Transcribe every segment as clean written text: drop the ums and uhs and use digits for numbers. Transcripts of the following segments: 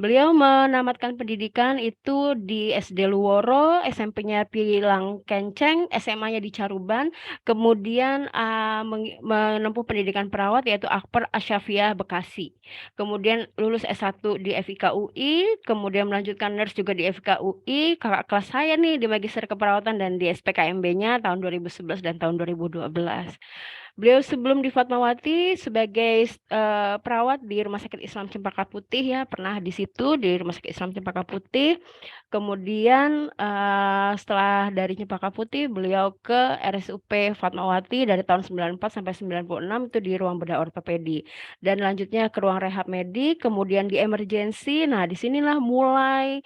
Beliau menamatkan pendidikan itu di SD Luworo, SMP-nya Pilang Kenceng, SMA-nya di Caruban, kemudian menempuh pendidikan perawat yaitu Akper Asyafiah Bekasi. Kemudian lulus S1 di FIK UI, kemudian melanjutkan nurse juga di FIK UI, kakak kelas saya nih di Magister Keperawatan dan di SPKMB-nya tahun 2011 dan tahun 2012. Beliau sebelum di Fatmawati sebagai perawat di Rumah Sakit Islam Cempaka Putih ya, pernah di situ di Rumah Sakit Islam Cempaka Putih. Kemudian setelah dari Cempaka Putih beliau ke RSUP Fatmawati dari tahun 94 sampai 96 itu di ruang bedah ortopedi. Dan lanjutnya ke ruang rehab medik, kemudian di emergency. Nah, disinilah mulai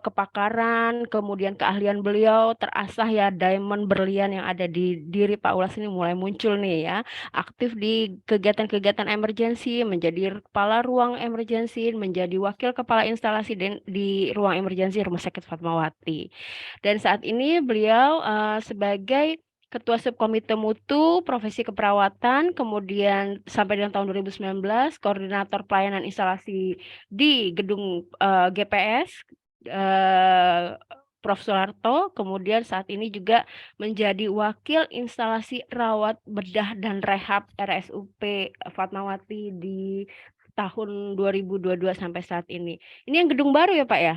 kepakaran, kemudian keahlian beliau terasah ya diamond berlian yang ada di diri Pak Ulas ini mulai muncul nih ya. Aktif di kegiatan-kegiatan emergensi, menjadi kepala ruang emergensi, menjadi wakil kepala instalasi di ruang emergensi Rumah Sakit Fatmawati. Dan saat ini beliau sebagai Ketua Subkomite Mutu Profesi Keperawatan, kemudian sampai dengan tahun 2019 Koordinator Pelayanan Instalasi di Gedung GPS eh, Prof. Soeharto, kemudian saat ini juga menjadi Wakil Instalasi Rawat Bedah dan Rehab RSUP Fatmawati di tahun 2022 sampai saat ini. Ini yang gedung baru ya Pak ya?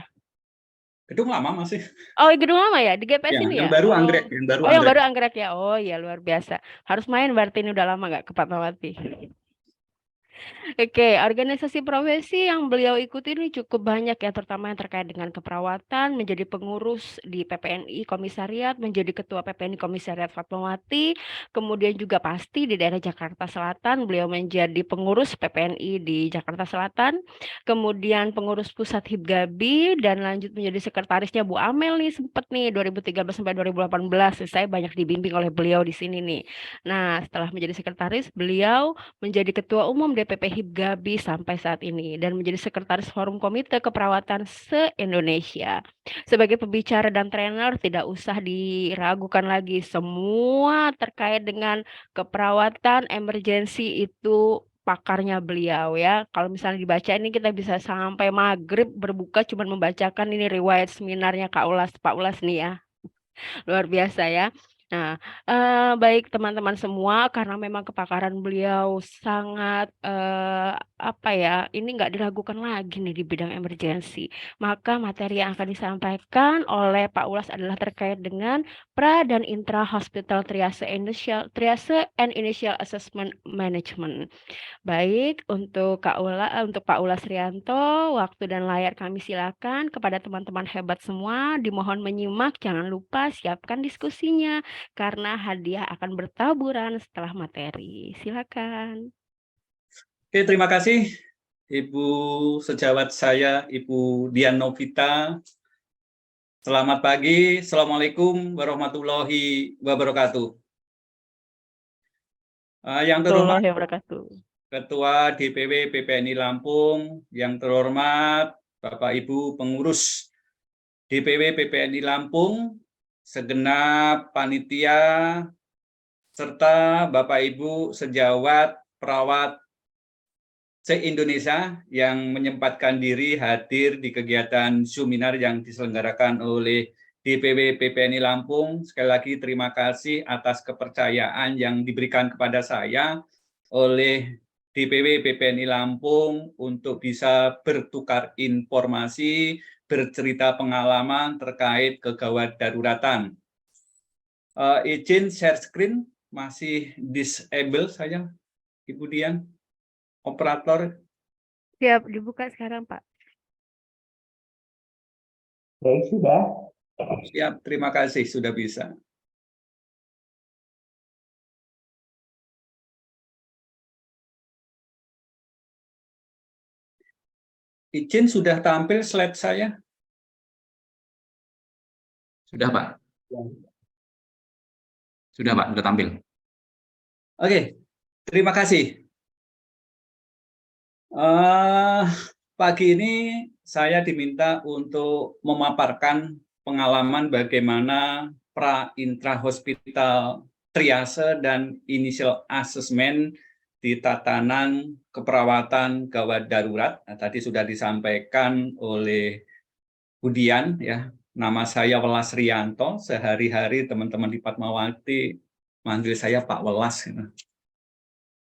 Gedung lama masih. Oh, gedung lama ya? Di GPS Ya, ini yang ya? baru Oh, anggrek, yang baru oh yang anggrek. baru anggrek ya? Oh ya, luar biasa. Harus main berarti ini udah lama nggak ke Fatmawati? Oke, organisasi profesi yang beliau ikuti ini cukup banyak ya, terutama yang terkait dengan keperawatan, menjadi pengurus di PPNI Komisariat, menjadi ketua PPNI Komisariat Fatmawati, kemudian juga pasti di daerah Jakarta Selatan, beliau menjadi pengurus PPNI di Jakarta Selatan, kemudian pengurus pusat Hibgabi, dan lanjut menjadi sekretarisnya Bu Amel nih, sempat nih 2013 sampai 2018, saya banyak dibimbing oleh beliau di sini nih. Nah, setelah menjadi sekretaris, beliau menjadi Ketua Umum DPP Hibgabi sampai saat ini dan menjadi Sekretaris Forum Komite Keperawatan se-Indonesia. Sebagai pembicara dan trainer tidak usah diragukan lagi, semua terkait dengan keperawatan emergensi itu pakarnya beliau ya. Kalau misalnya dibaca ini kita bisa sampai maghrib berbuka cuma membacakan ini riwayat seminarnya Pak Ulas nih ya. Luar biasa ya. Nah, baik teman-teman semua, karena memang kepakaran beliau sangat apa ya, ini nggak diragukan lagi nih di bidang emergensi. Maka materi yang akan disampaikan oleh Pak Ulas adalah terkait dengan pra dan intra hospital triase and initial assessment management. Baik, untuk Pak Ulas Rianto, waktu dan layar kami silakan. Kepada teman-teman hebat semua, dimohon menyimak, jangan lupa siapkan diskusinya, karena hadiah akan bertaburan setelah materi. Silakan. Oke, terima kasih Ibu sejawat saya, Ibu Dian Novita. Selamat pagi, Assalamualaikum warahmatullahi wabarakatuh. Yang terhormat Warahmatullahi wabarakatuh. Ketua DPW PPNI Lampung, yang terhormat Bapak Ibu pengurus DPW PPNI Lampung, segenap panitia, serta Bapak Ibu sejawat perawat se-Indonesia yang menyempatkan diri hadir di kegiatan seminar yang diselenggarakan oleh DPW PPNI Lampung. Sekali lagi terima kasih atas kepercayaan yang diberikan kepada saya oleh DPW PPNI Lampung untuk bisa bertukar informasi, bercerita pengalaman terkait kegawat daruratan. Izin share screen, masih disable saya, Ibu Dian, operator. Siap, dibuka sekarang, Pak. Baik, sudah. Siap, terima kasih sudah bisa. Izin sudah tampil slide saya? Sudah, Pak? Sudah, Pak, sudah tampil. Oke, terima kasih. Pagi ini saya diminta untuk memaparkan pengalaman bagaimana pra intra hospital triase dan initial assessment di tatanan keperawatan gawat darurat. Nah, tadi sudah disampaikan oleh Budian, ya. Nama saya Welas Rianto. Sehari-hari teman-teman di Fatmawati manggil saya Pak Welas.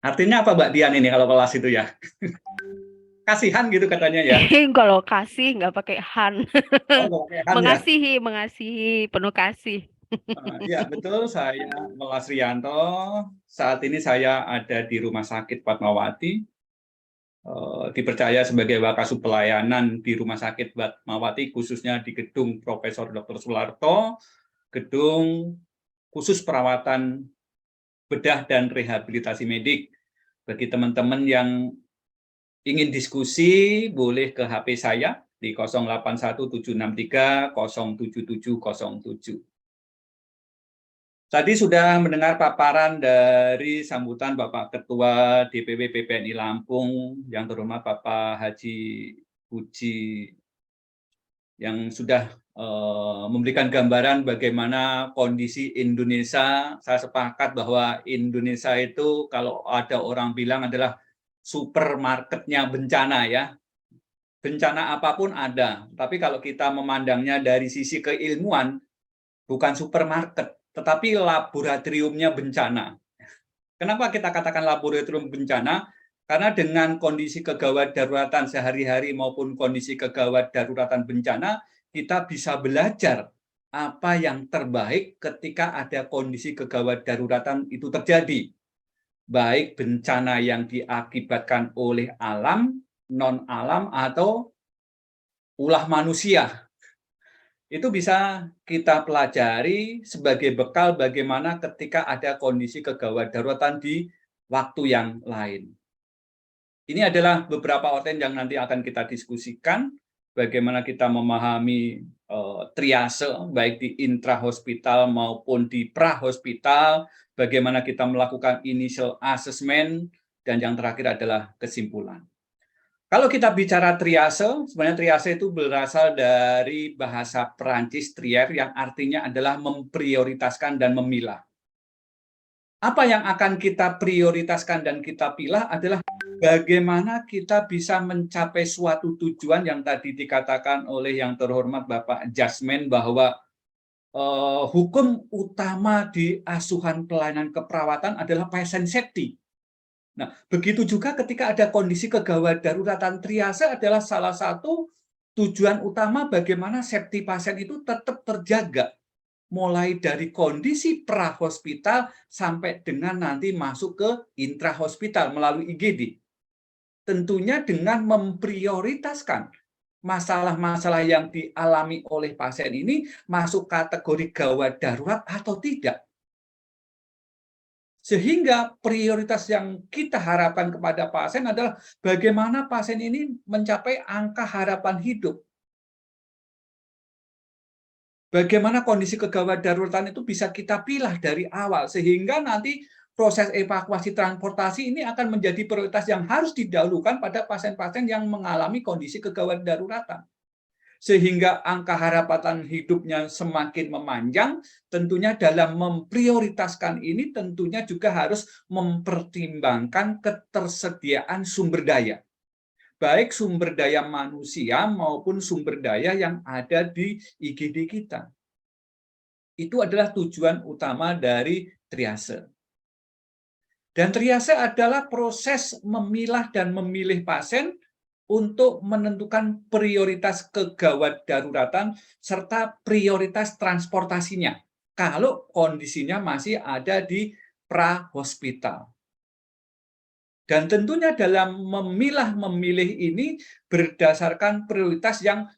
Artinya apa, Mbak Dian, ini kalau Welas itu ya? Kasihan gitu katanya ya. Kalau kasih nggak pakai han. Oh, nggak pakai Han ya. Mengasihi, mengasihi, penuh kasih. Ya, betul. Saya Welas Rianto. Saat ini saya ada di Rumah Sakit Fatmawati. Dipercaya sebagai Wakasub Pelayanan di Rumah Sakit Fatmawati, khususnya di gedung Profesor Dr. Sularto, gedung khusus perawatan bedah dan rehabilitasi medik. Bagi teman-teman yang ingin diskusi, boleh ke HP saya di 081763077707. Tadi sudah mendengar paparan dari sambutan Bapak Ketua DPW PPNI Lampung, yang terhormat Bapak Haji Puji, yang sudah memberikan gambaran bagaimana kondisi Indonesia. Saya sepakat bahwa Indonesia itu kalau ada orang bilang adalah supermarketnya bencana, ya. Bencana apapun ada, tapi kalau kita memandangnya dari sisi keilmuan, bukan supermarket, tetapi laboratoriumnya bencana. Kenapa kita katakan laboratorium bencana? Karena dengan kondisi kegawat daruratan sehari-hari maupun kondisi kegawat daruratan bencana, kita bisa belajar apa yang terbaik ketika ada kondisi kegawat daruratan itu terjadi. Baik bencana yang diakibatkan oleh alam, non-alam, atau ulah manusia. Itu bisa kita pelajari sebagai bekal bagaimana ketika ada kondisi kegawat daruratan di waktu yang lain. Ini adalah beberapa outline yang nanti akan kita diskusikan, bagaimana kita memahami triase, baik di intrahospital maupun di prahospital, bagaimana kita melakukan initial assessment, dan yang terakhir adalah kesimpulan. Kalau kita bicara triase, sebenarnya triase itu berasal dari bahasa Perancis trier, yang artinya adalah memprioritaskan dan memilah. Apa yang akan kita prioritaskan dan kita pilah adalah bagaimana kita bisa mencapai suatu tujuan yang tadi dikatakan oleh yang terhormat Bapak Jasmine, bahwa hukum utama di asuhan pelayanan keperawatan adalah patient safety. Nah, begitu juga ketika ada kondisi kegawat daruratan, triase adalah salah satu tujuan utama bagaimana safety pasien itu tetap terjaga, mulai dari kondisi prahospital sampai dengan nanti masuk ke intrahospital melalui IGD. Tentunya dengan memprioritaskan masalah-masalah yang dialami oleh pasien ini masuk kategori gawat darurat atau tidak. Sehingga prioritas yang kita harapkan kepada pasien adalah bagaimana pasien ini mencapai angka harapan hidup. Bagaimana kondisi kegawat daruratan itu bisa kita pilah dari awal, sehingga nanti proses evakuasi transportasi ini akan menjadi prioritas yang harus didahulukan pada pasien-pasien yang mengalami kondisi kegawat daruratan. Sehingga angka harapan hidupnya semakin memanjang, tentunya dalam memprioritaskan ini tentunya juga harus mempertimbangkan ketersediaan sumber daya. Baik sumber daya manusia maupun sumber daya yang ada di IGD kita. Itu adalah tujuan utama dari triase. Dan triase adalah proses memilah dan memilih pasien untuk menentukan prioritas kegawat daruratan serta prioritas transportasinya kalau kondisinya masih ada di prahospital. Dan tentunya dalam memilah memilih ini berdasarkan prioritas yang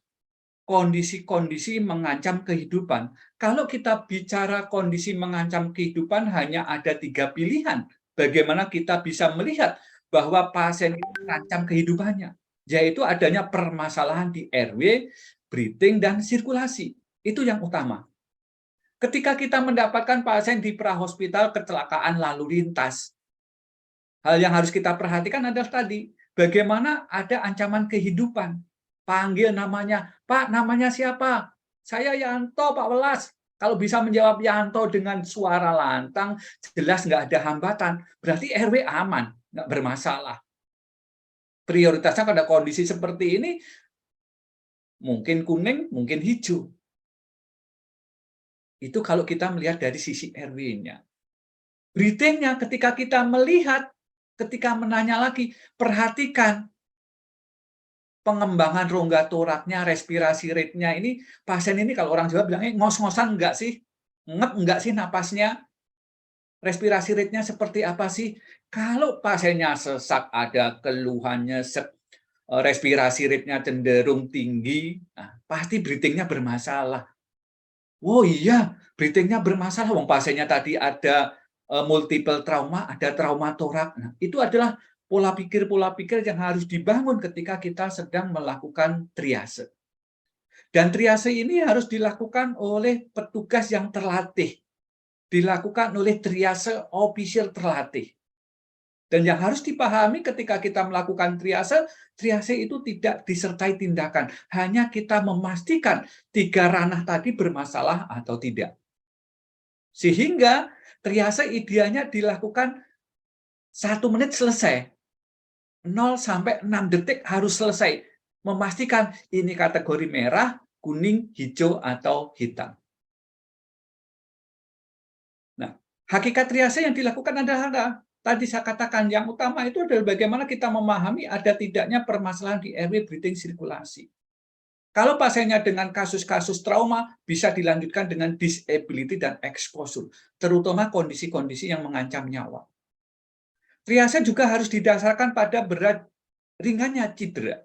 kondisi-kondisi mengancam kehidupan. Kalau kita bicara kondisi mengancam kehidupan, hanya ada 3 pilihan. Bagaimana kita bisa melihat bahwa pasien itu terancam kehidupannya, yaitu adanya permasalahan di RW, breathing, dan sirkulasi. Itu yang utama. Ketika kita mendapatkan pasien di prahospital kecelakaan lalu lintas, hal yang harus kita perhatikan adalah tadi, bagaimana ada ancaman kehidupan. Panggil namanya, Pak, namanya siapa? Saya Yanto, Pak Welas. Kalau bisa menjawab Yanto dengan suara lantang, jelas nggak ada hambatan, berarti RW aman. nggak bermasalah. Prioritasnya pada kondisi seperti ini, mungkin kuning, mungkin hijau. Itu kalau kita melihat dari sisi RW-nya. Breathing-nya ketika kita melihat, ketika menanya lagi, perhatikan pengembangan rongga toraknya, respirasi rate-nya ini, pasien ini kalau orang Jawa bilangnya ngos-ngosan enggak sih? Ngep enggak sih napasnya? Respirasi rate-nya seperti apa sih? Kalau pasiennya sesak, ada keluhannya, respirasi rate-nya cenderung tinggi, nah, pasti breathing-nya bermasalah. Oh iya, breathing-nya bermasalah. Wong pasiennya tadi ada multiple trauma, ada trauma torak. Nah, itu adalah pola pikir yang harus dibangun ketika kita sedang melakukan triase. Dan triase ini harus dilakukan oleh petugas yang terlatih, dilakukan oleh triase official terlatih. Dan yang harus dipahami ketika kita melakukan triase, triase itu tidak disertai tindakan. Hanya kita memastikan 3 ranah tadi bermasalah atau tidak. Sehingga triase idealnya dilakukan 1 menit selesai. 0 sampai 6 detik harus selesai. Memastikan ini kategori merah, kuning, hijau, atau hitam. Nah, hakikat triase yang dilakukan adalah tadi saya katakan yang utama itu adalah bagaimana kita memahami ada tidaknya permasalahan di airway breathing sirkulasi. Kalau pasiennya dengan kasus-kasus trauma bisa dilanjutkan dengan disability dan exposure, terutama kondisi-kondisi yang mengancam nyawa. Triase juga harus didasarkan pada berat ringannya cedera.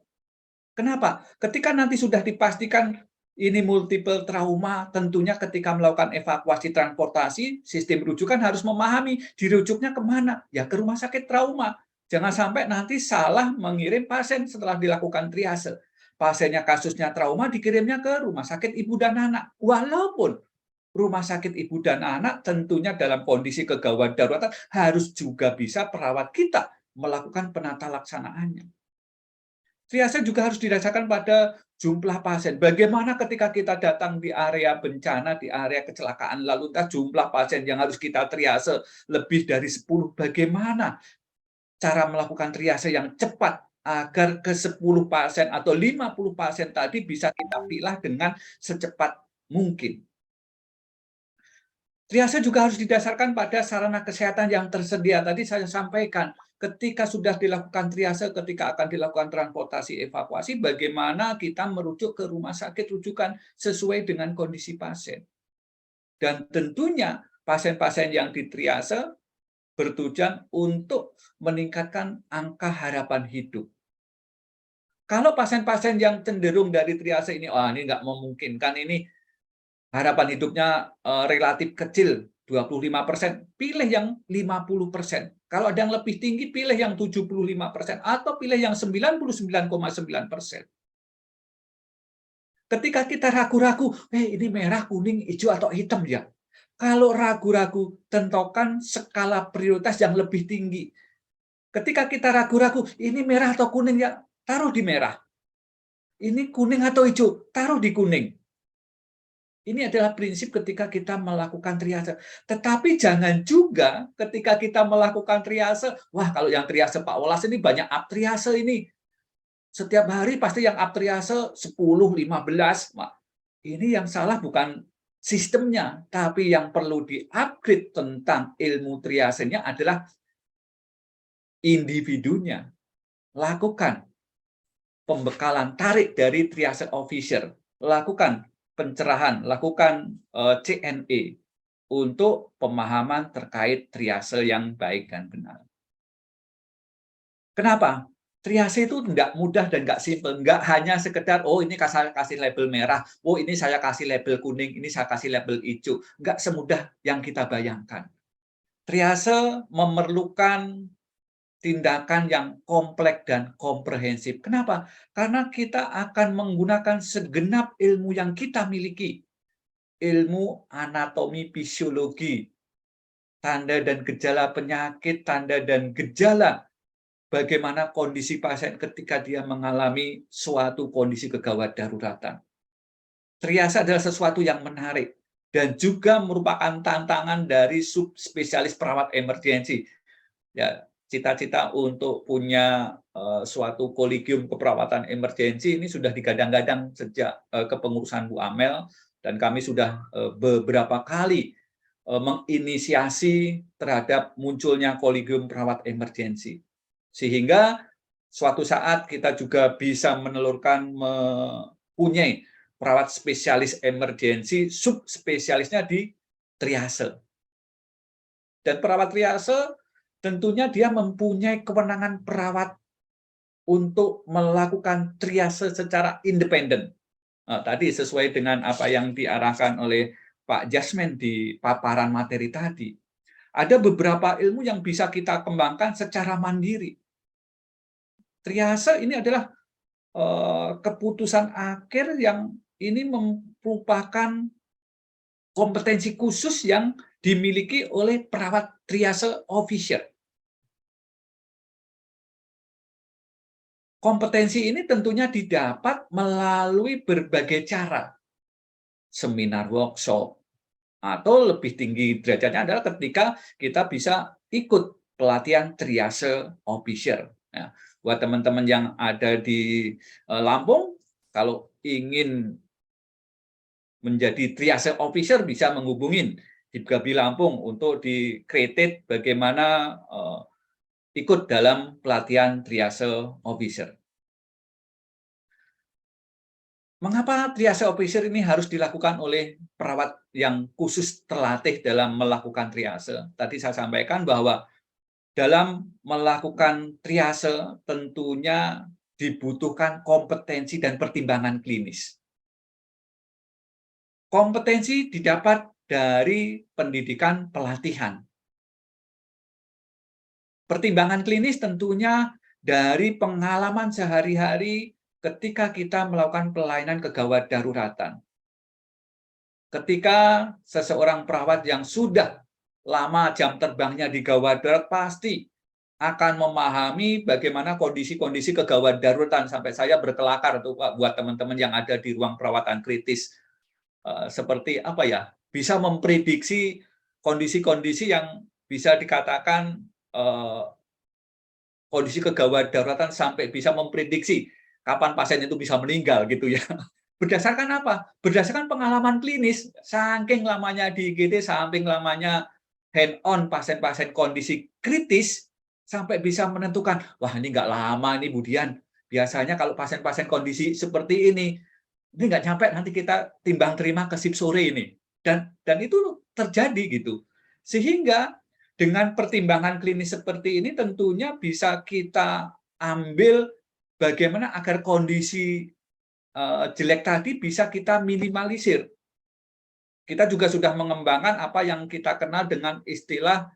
Kenapa? Ketika nanti sudah dipastikan ini multiple trauma, tentunya ketika melakukan evakuasi transportasi, sistem rujukan harus memahami dirujuknya kemana? Ya ke rumah sakit trauma. Jangan sampai nanti salah mengirim pasien setelah dilakukan triase. Pasiennya kasusnya trauma dikirimnya ke rumah sakit ibu dan anak. Walaupun rumah sakit ibu dan anak tentunya dalam kondisi kegawat daruratan harus juga bisa perawat kita melakukan penata laksanaannya. Triase juga harus didasarkan pada jumlah pasien. Bagaimana ketika kita datang di area bencana, di area kecelakaan lalu lintas, jumlah pasien yang harus kita triase lebih dari 10. Bagaimana cara melakukan triase yang cepat agar ke 10 pasien atau 50 pasien tadi bisa kita pilah dengan secepat mungkin. Triase juga harus didasarkan pada sarana kesehatan yang tersedia. Tadi saya sampaikan, ketika sudah dilakukan triase, ketika akan dilakukan transportasi evakuasi, bagaimana kita merujuk ke rumah sakit rujukan sesuai dengan kondisi pasien. Dan tentunya pasien-pasien yang ditriase bertujuan untuk meningkatkan angka harapan hidup. Kalau pasien-pasien yang cenderung dari triase ini, ini nggak memungkinkan, ini harapan hidupnya relatif kecil, 25%, pilih yang 50%. Kalau ada yang lebih tinggi, pilih yang 75%, atau pilih yang 99,9%. Ketika kita ragu-ragu, ini merah, kuning, hijau, atau hitam ya. Kalau ragu-ragu, tentukan skala prioritas yang lebih tinggi. Ketika kita ragu-ragu, ini merah atau kuning ya, taruh di merah. Ini kuning atau hijau, taruh di kuning. Ini adalah prinsip ketika kita melakukan triase. Tetapi jangan juga ketika kita melakukan triase, wah kalau yang triase Pak Wolas ini banyak up triase ini. Setiap hari pasti yang up triase 10, 15. Ini yang salah bukan sistemnya, tapi yang perlu di-upgrade tentang ilmu triasenya adalah individunya. Lakukan pembekalan, tarik dari triase officer. Lakukan pencerahan, lakukan CNE untuk pemahaman terkait triase yang baik dan benar. Kenapa? Triase itu nggak mudah dan nggak simpel. Nggak hanya sekedar, ini saya kasih label merah, ini saya kasih label kuning, ini saya kasih label hijau. Nggak semudah yang kita bayangkan. Triase memerlukan tindakan yang kompleks dan komprehensif. Kenapa? Karena kita akan menggunakan segenap ilmu yang kita miliki. Ilmu anatomi fisiologi, tanda dan gejala penyakit, tanda dan gejala bagaimana kondisi pasien ketika dia mengalami suatu kondisi kegawat daruratan. Triase adalah sesuatu yang menarik dan juga merupakan tantangan dari subspesialis perawat emergensi. Ya, cita-cita untuk punya suatu kolegium keperawatan emergensi ini sudah digadang-gadang sejak kepengurusan Bu Amel, dan kami sudah beberapa kali menginisiasi terhadap munculnya kolegium perawat emergensi. Sehingga suatu saat kita juga bisa menelurkan mempunyai perawat spesialis emergensi, subspesialisnya di triase. Dan perawat triase tentunya dia mempunyai kewenangan perawat untuk melakukan triase secara independen. Nah, tadi sesuai dengan apa yang diarahkan oleh Pak Jasmine di paparan materi tadi. Ada beberapa ilmu yang bisa kita kembangkan secara mandiri. Triase ini adalah keputusan akhir yang ini merupakan kompetensi khusus yang dimiliki oleh perawat triase officer. Kompetensi ini tentunya didapat melalui berbagai cara. Seminar workshop, atau lebih tinggi derajatnya adalah ketika kita bisa ikut pelatihan triase officer. Nah, buat teman-teman yang ada di Lampung, kalau ingin menjadi triase officer bisa menghubungin di Gabi Lampung untuk di-created bagaimana ikut dalam pelatihan triase officer. Mengapa triase officer ini harus dilakukan oleh perawat yang khusus terlatih dalam melakukan triase? Tadi saya sampaikan bahwa dalam melakukan triase tentunya dibutuhkan kompetensi dan pertimbangan klinis. Kompetensi didapat dari pendidikan pelatihan. Pertimbangan klinis tentunya dari pengalaman sehari-hari ketika kita melakukan pelayanan kegawat daruratan. Ketika seseorang perawat yang sudah lama jam terbangnya di gawat darurat pasti akan memahami bagaimana kondisi-kondisi kegawat daruratan, sampai saya berkelakar tuh Pak buat teman-teman yang ada di ruang perawatan kritis. Seperti apa ya? Bisa memprediksi kondisi-kondisi yang bisa dikatakan kondisi kegawat daruratan sampai bisa memprediksi kapan pasien itu bisa meninggal gitu ya. Berdasarkan apa? Berdasarkan pengalaman klinis, saking lamanya di IGD, saking lamanya hand-on pasien-pasien kondisi kritis, sampai bisa menentukan, wah ini nggak lama ini Budian, biasanya kalau pasien-pasien kondisi seperti ini nggak nyampe nanti kita timbang terima ke sip sore ini. Dan itu terjadi gitu. Sehingga dengan pertimbangan klinis seperti ini tentunya bisa kita ambil bagaimana agar kondisi jelek tadi bisa kita minimalisir. Kita juga sudah mengembangkan apa yang kita kenal dengan istilah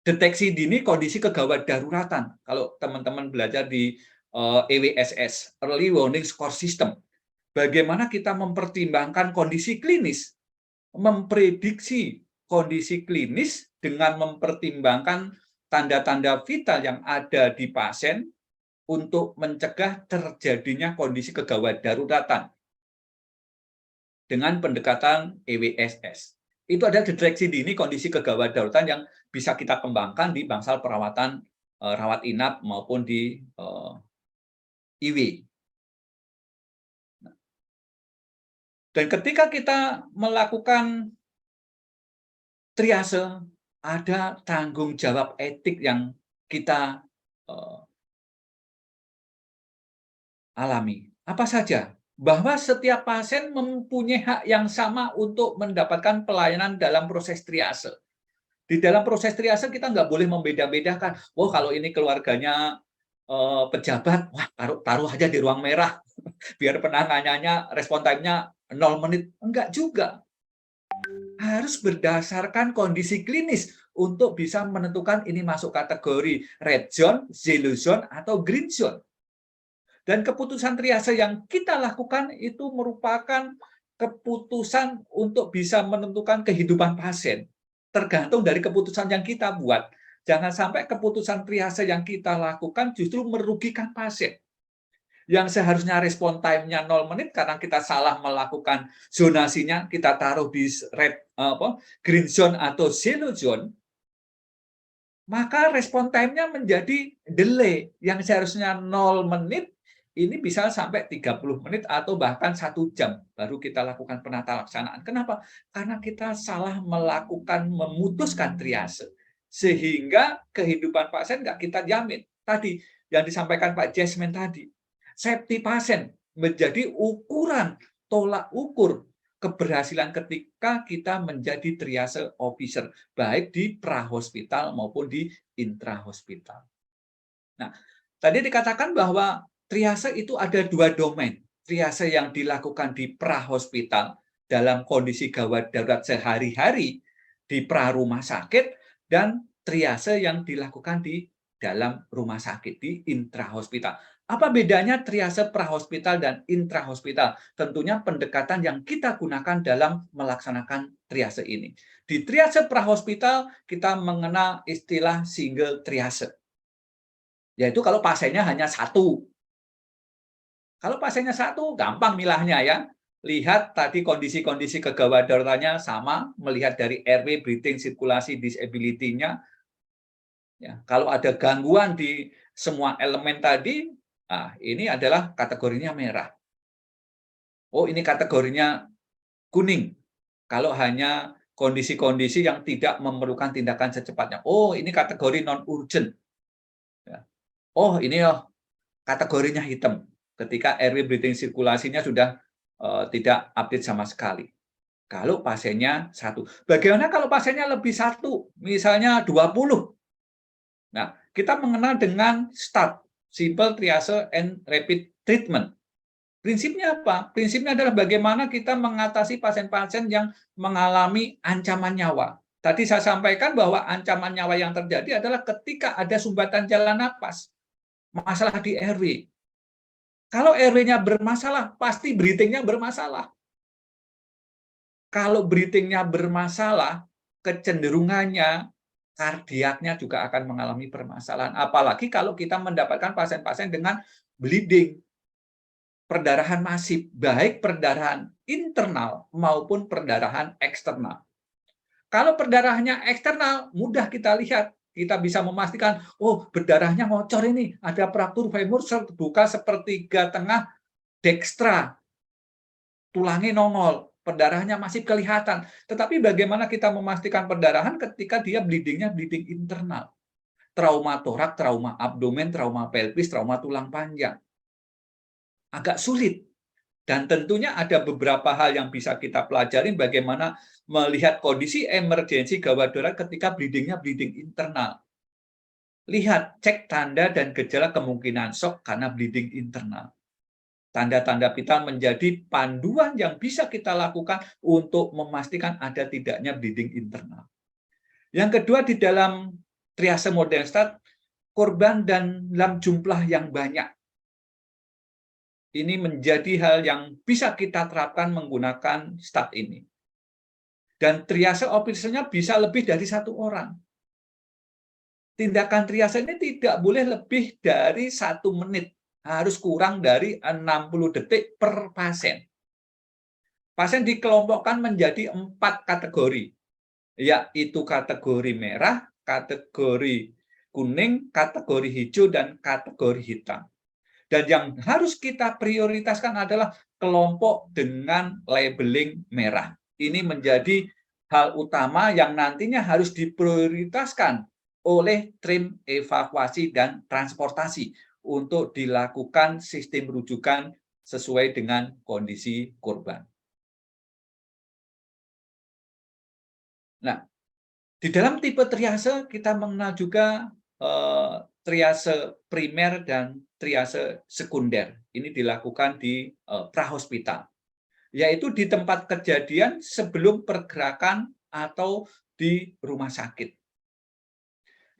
deteksi dini kondisi kegawat daruratan. Kalau teman-teman belajar di EWSS, Early Warning Score System, bagaimana kita mempertimbangkan kondisi klinis, memprediksi kondisi klinis dengan mempertimbangkan tanda-tanda vital yang ada di pasien untuk mencegah terjadinya kondisi kegawat daruratan dengan pendekatan EWSS. Itu adalah deteksi dini kondisi kegawat daruratan yang bisa kita kembangkan di bangsal perawatan rawat inap maupun di IW. Dan ketika kita melakukan triase, ada tanggung jawab etik yang kita alami. Apa saja? Bahwa setiap pasien mempunyai hak yang sama untuk mendapatkan pelayanan dalam proses triase. Di dalam proses triase kita nggak boleh membeda-bedakan. Oh, kalau ini keluarganya pejabat, wah taruh aja di ruang merah. Biar penanganannya, respon time-nya 0 menit. Enggak juga. Harus berdasarkan kondisi klinis untuk bisa menentukan ini masuk kategori red zone, yellow zone, atau green zone. Dan keputusan triase yang kita lakukan itu merupakan keputusan untuk bisa menentukan kehidupan pasien. Tergantung dari keputusan yang kita buat. Jangan sampai keputusan triase yang kita lakukan justru merugikan pasien. Yang seharusnya respon time-nya 0 menit karena kita salah melakukan zonasinya, kita taruh di green zone atau yellow zone, maka respon time-nya menjadi delay. Yang seharusnya 0 menit, ini bisa sampai 30 menit atau bahkan 1 jam baru kita lakukan penata laksanaan. Kenapa? Karena kita salah memutuskan triase. Sehingga kehidupan pasien nggak kita jamin. Tadi, yang disampaikan Pak Jasmine tadi, safety pasien menjadi ukuran, tolak ukur keberhasilan ketika kita menjadi triase officer, baik di prahospital maupun di intrahospital. Nah, tadi dikatakan bahwa triase itu ada 2 domain. Triase yang dilakukan di prahospital dalam kondisi gawat darurat sehari-hari di pra-rumah sakit, dan triase yang dilakukan di dalam rumah sakit di intrahospital. Apa bedanya triase prahospital dan intrahospital? Tentunya pendekatan yang kita gunakan dalam melaksanakan triase ini. Di triase prahospital kita mengenal istilah single triase. Yaitu kalau pasiennya hanya 1. Kalau pasiennya 1, gampang milahnya ya. Lihat tadi kondisi-kondisi kegawat daruratnya sama, melihat dari airway, breathing, sirkulasi, disability-nya. Ya, kalau ada gangguan di semua elemen tadi, nah, ini adalah kategorinya merah. Oh, ini kategorinya kuning. Kalau hanya kondisi-kondisi yang tidak memerlukan tindakan secepatnya. Oh, ini kategori non-urgent. Ya. Oh, ini kategorinya hitam. Ketika airway, breathing, sirkulasinya sudah tidak update sama sekali. Kalau pasiennya 1. Bagaimana kalau pasiennya lebih 1, misalnya 20? Nah, kita mengenal dengan START, Simple Triage and Rapid Treatment. Prinsipnya apa? Prinsipnya adalah bagaimana kita mengatasi pasien-pasien yang mengalami ancaman nyawa. Tadi saya sampaikan bahwa ancaman nyawa yang terjadi adalah ketika ada sumbatan jalan napas, masalah di airway. Kalau airway-nya bermasalah, pasti breathing-nya bermasalah. Kalau breathing-nya bermasalah, kecenderungannya kardiaknya juga akan mengalami permasalahan. Apalagi kalau kita mendapatkan pasien-pasien dengan bleeding, perdarahan masif, baik perdarahan internal maupun perdarahan eksternal. Kalau perdarahannya eksternal, mudah kita lihat. Kita bisa memastikan, oh berdarahnya ngocor ini, ada fraktur femur terbuka sepertiga tengah dekstra, tulangnya nongol, perdarahannya masih kelihatan. Tetapi bagaimana kita memastikan perdarahan ketika dia bleedingnya bleeding internal? Trauma torak, trauma abdomen, trauma pelvis, trauma tulang panjang. Agak sulit. Dan tentunya ada beberapa hal yang bisa kita pelajari bagaimana melihat kondisi emergensi gawat darurat ketika bleedingnya bleeding internal. Lihat, cek tanda dan gejala kemungkinan shock karena bleeding internal. Tanda-tanda vital menjadi panduan yang bisa kita lakukan untuk memastikan ada tidaknya bleeding internal. Yang kedua, di dalam triase modern START, korban dalam jumlah yang banyak. Ini menjadi hal yang bisa kita terapkan menggunakan START ini. Dan triase officer-nya bisa lebih dari 1 orang. Tindakan triase ini tidak boleh lebih dari 1 menit. Harus kurang dari 60 detik per pasien. Pasien dikelompokkan menjadi 4 kategori, yaitu kategori merah, kategori kuning, kategori hijau, dan kategori hitam. Dan yang harus kita prioritaskan adalah kelompok dengan labeling merah. Ini menjadi hal utama yang nantinya harus diprioritaskan oleh tim evakuasi dan transportasi untuk dilakukan sistem rujukan sesuai dengan kondisi korban. Nah, di dalam tipe triase kita mengenal juga triase primer dan triase sekunder. Ini dilakukan di prahospital, yaitu di tempat kejadian sebelum pergerakan atau di rumah sakit.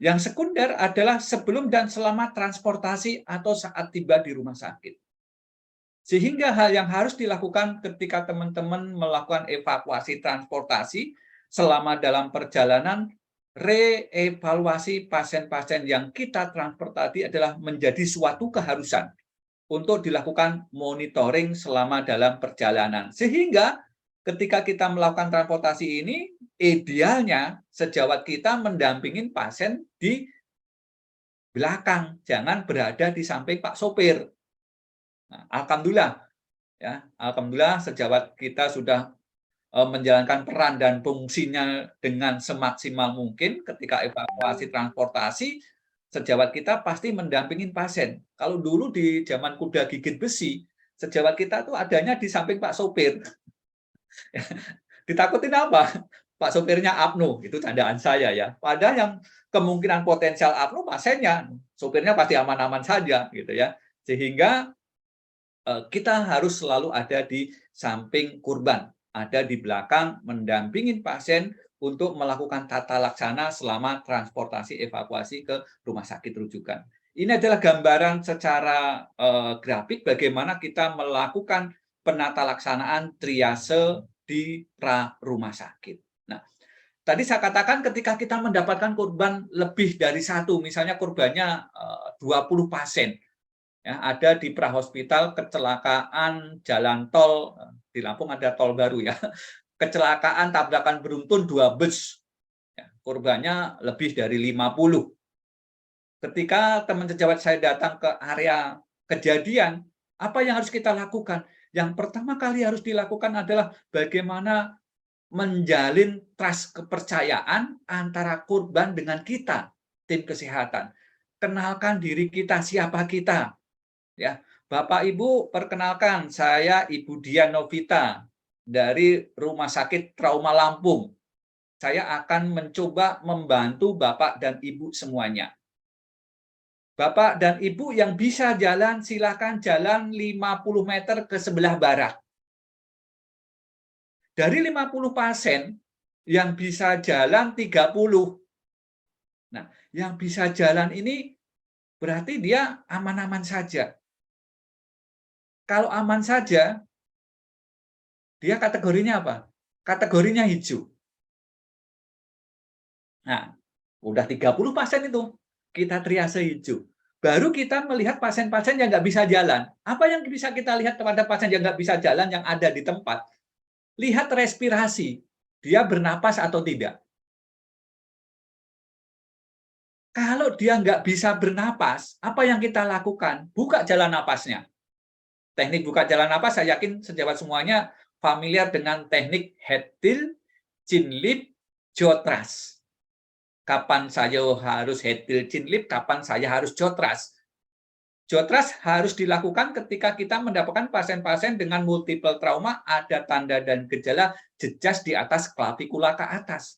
Yang sekunder adalah sebelum dan selama transportasi atau saat tiba di rumah sakit. Sehingga hal yang harus dilakukan ketika teman-teman melakukan evakuasi transportasi selama dalam perjalanan, reevaluasi pasien-pasien yang kita transport tadi adalah menjadi suatu keharusan untuk dilakukan monitoring selama dalam perjalanan. Sehingga ketika kita melakukan transportasi ini, idealnya sejawat kita mendampingin pasien di belakang, jangan berada di samping Pak sopir. Nah, alhamdulillah ya, alhamdulillah sejawat kita sudah menjalankan peran dan fungsinya dengan semaksimal mungkin ketika evakuasi transportasi, sejawat kita pasti mendampingin pasien. Kalau dulu di zaman kuda gigit besi, sejawat kita tuh adanya di samping Pak sopir. Ditakutin apa? Pak sopirnya apno, itu candaan saya ya. Padahal yang kemungkinan potensial apno pasiennya, sopirnya pasti aman-aman saja gitu ya. Sehingga kita harus selalu ada di samping korban, ada di belakang mendampingin pasien untuk melakukan tata laksana selama transportasi evakuasi ke rumah sakit rujukan. Ini adalah gambaran secara grafik bagaimana kita melakukan penata laksanaan triase di rumah sakit. Nah, tadi saya katakan ketika kita mendapatkan korban lebih dari satu, misalnya korbannya 20 pasien, ya, ada di prahospital kecelakaan jalan tol, di Lampung ada tol baru ya, kecelakaan tabrakan beruntun 2 bus, ya, korbannya lebih dari 50. Ketika teman sejawat saya datang ke area kejadian, apa yang harus kita lakukan? Yang pertama kali harus dilakukan adalah bagaimana menjalin trust kepercayaan antara korban dengan kita, tim kesehatan. Kenalkan diri kita, siapa kita. Ya, Bapak Ibu, perkenalkan saya Ibu Dian Novita dari Rumah Sakit Trauma Lampung. Saya akan mencoba membantu Bapak dan Ibu semuanya. Bapak dan Ibu yang bisa jalan, silakan jalan 50 meter ke sebelah barat. Dari 50 pasien, yang bisa jalan 30. Nah, yang bisa jalan ini berarti dia aman-aman saja. Kalau aman saja, dia kategorinya apa? Kategorinya hijau. Nah, udah 30 pasien itu, kita triase hijau. Baru kita melihat pasien-pasien yang nggak bisa jalan. Apa yang bisa kita lihat kepada pasien yang nggak bisa jalan yang ada di tempat? Lihat respirasi, dia bernapas atau tidak. Kalau dia nggak bisa bernapas, apa yang kita lakukan? Buka jalan napasnya. Teknik buka jalan napas, saya yakin sejawat semuanya familiar dengan teknik head tilt, chin lip, jaw thrust. Kapan saya harus head tilt, chin lip, kapan saya harus jaw thrust. Jaw thrust harus dilakukan ketika kita mendapatkan pasien-pasien dengan multiple trauma, ada tanda dan gejala jejas di atas klavikula ke atas.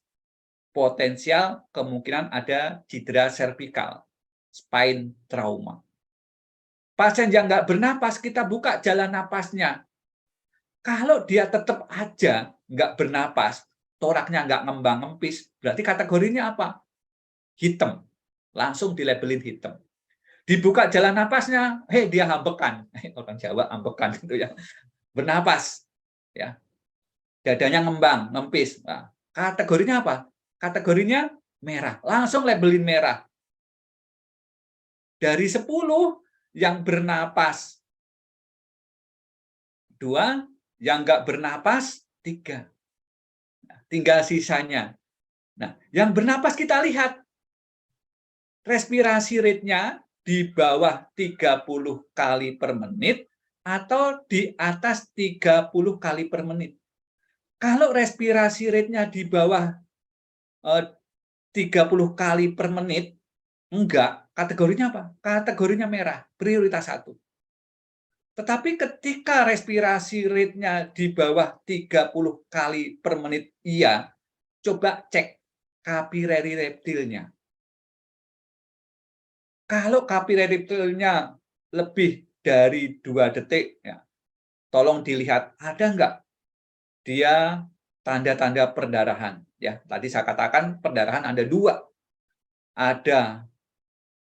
Potensial kemungkinan ada cedera servikal, spine trauma. Pasien yang nggak bernapas, kita buka jalan napasnya. Kalau dia tetap aja nggak bernapas, toraknya nggak ngembang-ngempis, berarti kategorinya apa? Hitam. Langsung dilabelin hitam. Dibuka jalan napasnya, dia hambekan. Orang Jawa hambekan gitu ya. Bernapas. Ya. Dadanya ngembang, ngempis. Nah, kategorinya apa? Kategorinya merah. Langsung labelin merah. Dari 10 yang bernapas 2, yang nggak bernapas 3. Nah, tinggal sisanya. Nah, yang bernapas kita lihat respirasi rate-nya di bawah 30 kali per menit atau di atas 30 kali per menit. Kalau respirasi rate-nya di bawah 30 kali per menit, enggak, kategorinya apa? Kategorinya merah, prioritas 1. Tetapi ketika respirasi rate-nya di bawah 30 kali per menit, iya, coba cek kapilari reptilnya. Kalau kapilari reptilnya lebih dari 2 detik, ya, tolong dilihat ada enggak dia tanda-tanda perdarahan. Ya, tadi saya katakan perdarahan ada 2. Ada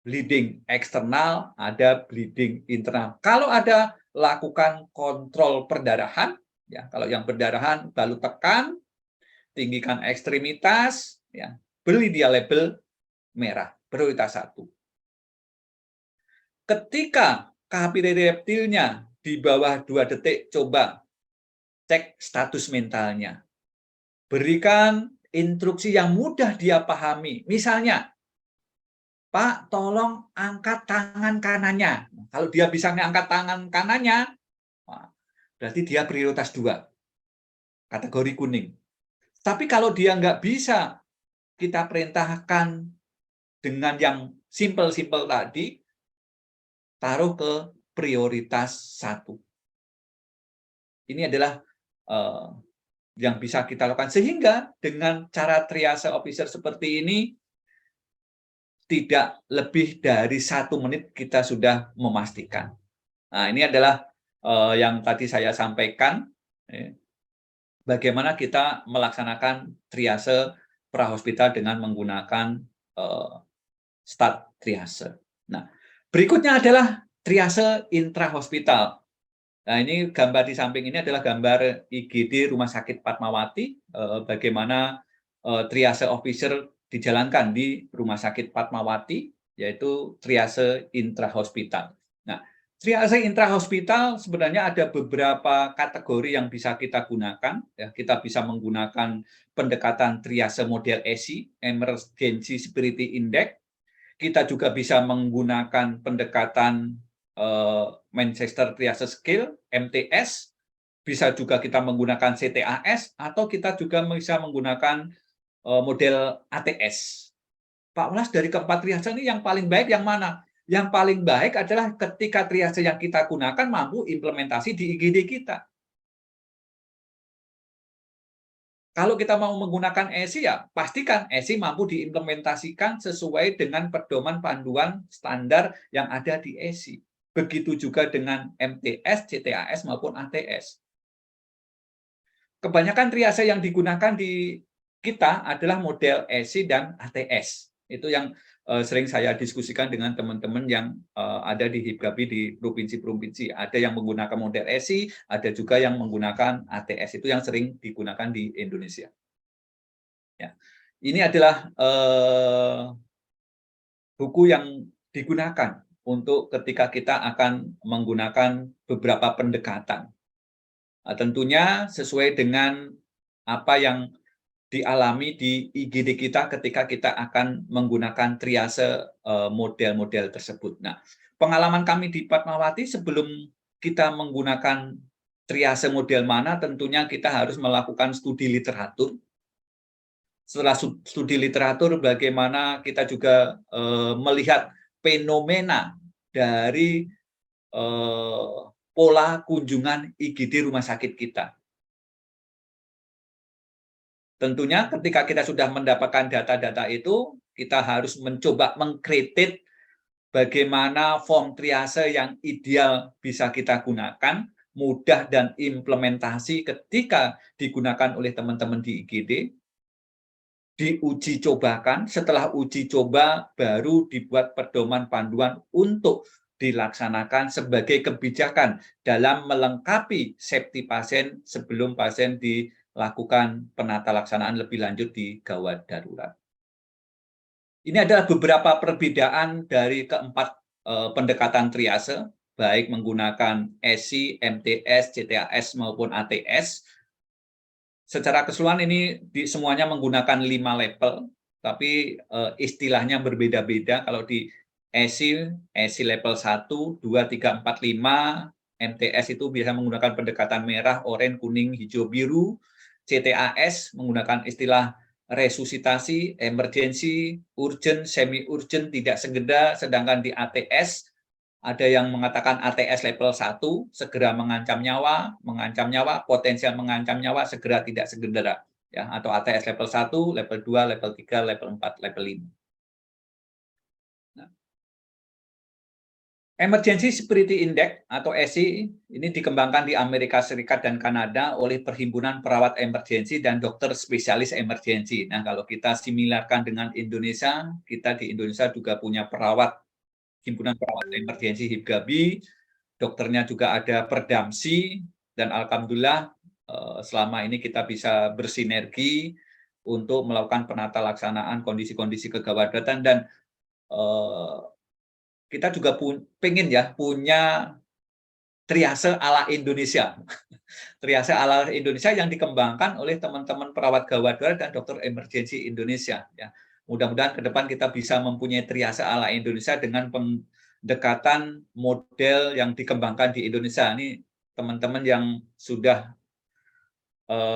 bleeding eksternal, ada bleeding internal. Kalau ada, lakukan kontrol perdarahan. Ya, kalau yang berdarahan, lalu tekan, tinggikan ekstremitas, ya, beri dia label merah, prioritas 1. Ketika kapilari reptilnya di bawah 2 detik, coba cek status mentalnya. Berikan instruksi yang mudah dia pahami. Misalnya, Pak, tolong angkat tangan kanannya. Kalau dia bisa angkat tangan kanannya, berarti dia prioritas 2, kategori kuning. Tapi kalau dia nggak bisa, kita perintahkan dengan yang simple-simple tadi, taruh ke prioritas 1. Ini adalah yang bisa kita lakukan. Sehingga dengan cara triase officer seperti ini, tidak lebih dari 1 menit kita sudah memastikan. Nah, ini adalah yang tadi saya sampaikan, bagaimana kita melaksanakan triase prahospital dengan menggunakan start triase. Nah, berikutnya adalah triase intrahospital. Nah, ini gambar di samping ini adalah gambar IGD Rumah Sakit Fatmawati, bagaimana triase officer dijalankan di Rumah Sakit Fatmawati, yaitu triase intrahospital. Nah, triase intrahospital sebenarnya ada beberapa kategori yang bisa kita gunakan. Ya, kita bisa menggunakan pendekatan triase model ESI, Emergency Severity Index. Kita juga bisa menggunakan pendekatan Manchester Triage Scale, MTS, bisa juga kita menggunakan CTAS, atau kita juga bisa menggunakan model ATS. Pak Ulas, dari keempat triase ini yang paling baik yang mana? Yang paling baik adalah ketika triase yang kita gunakan mampu implementasi di IGD kita. Kalau kita mau menggunakan ESI, ya pastikan ESI mampu diimplementasikan sesuai dengan pedoman panduan standar yang ada di ESI. Begitu juga dengan MTS, CTAS maupun ATS. Kebanyakan triase yang digunakan di kita adalah model ESI dan ATS. Itu yang sering saya diskusikan dengan teman-teman yang ada di HIPGABI di provinsi-provinsi. Ada yang menggunakan model ESI, ada juga yang menggunakan ATS. Itu yang sering digunakan di Indonesia. Ya. Ini adalah buku yang digunakan untuk ketika kita akan menggunakan beberapa pendekatan. Nah, tentunya sesuai dengan apa yang dialami di IGD kita ketika kita akan menggunakan triase model-model tersebut. Nah, pengalaman kami di Fatmawati sebelum kita menggunakan triase model mana, tentunya kita harus melakukan studi literatur. Setelah studi literatur, bagaimana kita juga melihat fenomena dari pola kunjungan IGD rumah sakit kita. Tentunya ketika kita sudah mendapatkan data-data itu, kita harus mencoba mengkritik bagaimana form triase yang ideal bisa kita gunakan, mudah dan implementasi ketika digunakan oleh teman-teman di IGD, diuji cobakan, setelah uji coba baru dibuat pedoman panduan untuk dilaksanakan sebagai kebijakan dalam melengkapi safety pasien sebelum pasien dilakukan penata laksanaan lebih lanjut di gawat darurat. Ini adalah beberapa perbedaan dari keempat pendekatan triase, baik menggunakan ESI, MTS, CTAS maupun ATS. Secara keseluruhan ini semuanya menggunakan 5 level, tapi istilahnya berbeda-beda. Kalau di ESI level 1, 2, 3, 4, 5, MTS itu biasa menggunakan pendekatan merah, oranye, kuning, hijau, biru. CTAS menggunakan istilah resusitasi, emergency, urgent, semi urgent, tidak segera, sedangkan di ATS ada yang mengatakan ATS level 1, segera mengancam nyawa, potensial mengancam nyawa, segera tidak segera. Ya, atau ATS level 1, level 2, level 3, level 4, level 5. Nah, Emergency Severity Index atau ESI ini dikembangkan di Amerika Serikat dan Kanada oleh Perhimpunan Perawat Emergensi dan Dokter Spesialis Emergensi. Nah, kalau kita similarkan dengan Indonesia, kita di Indonesia juga punya Himpunan Perawat Emergensi HIPGABI, dokternya juga ada Perdamsi, dan alhamdulillah selama ini kita bisa bersinergi untuk melakukan penata laksanaan kondisi-kondisi kegawadaratan, dan kita juga pengen ya punya triase ala Indonesia. Triase ala Indonesia yang dikembangkan oleh teman-teman perawat gawat darurat dan dokter emergensi Indonesia. Ya. Mudah-mudahan ke depan kita bisa mempunyai triase ala Indonesia dengan pendekatan model yang dikembangkan di Indonesia. Ini teman-teman yang sudah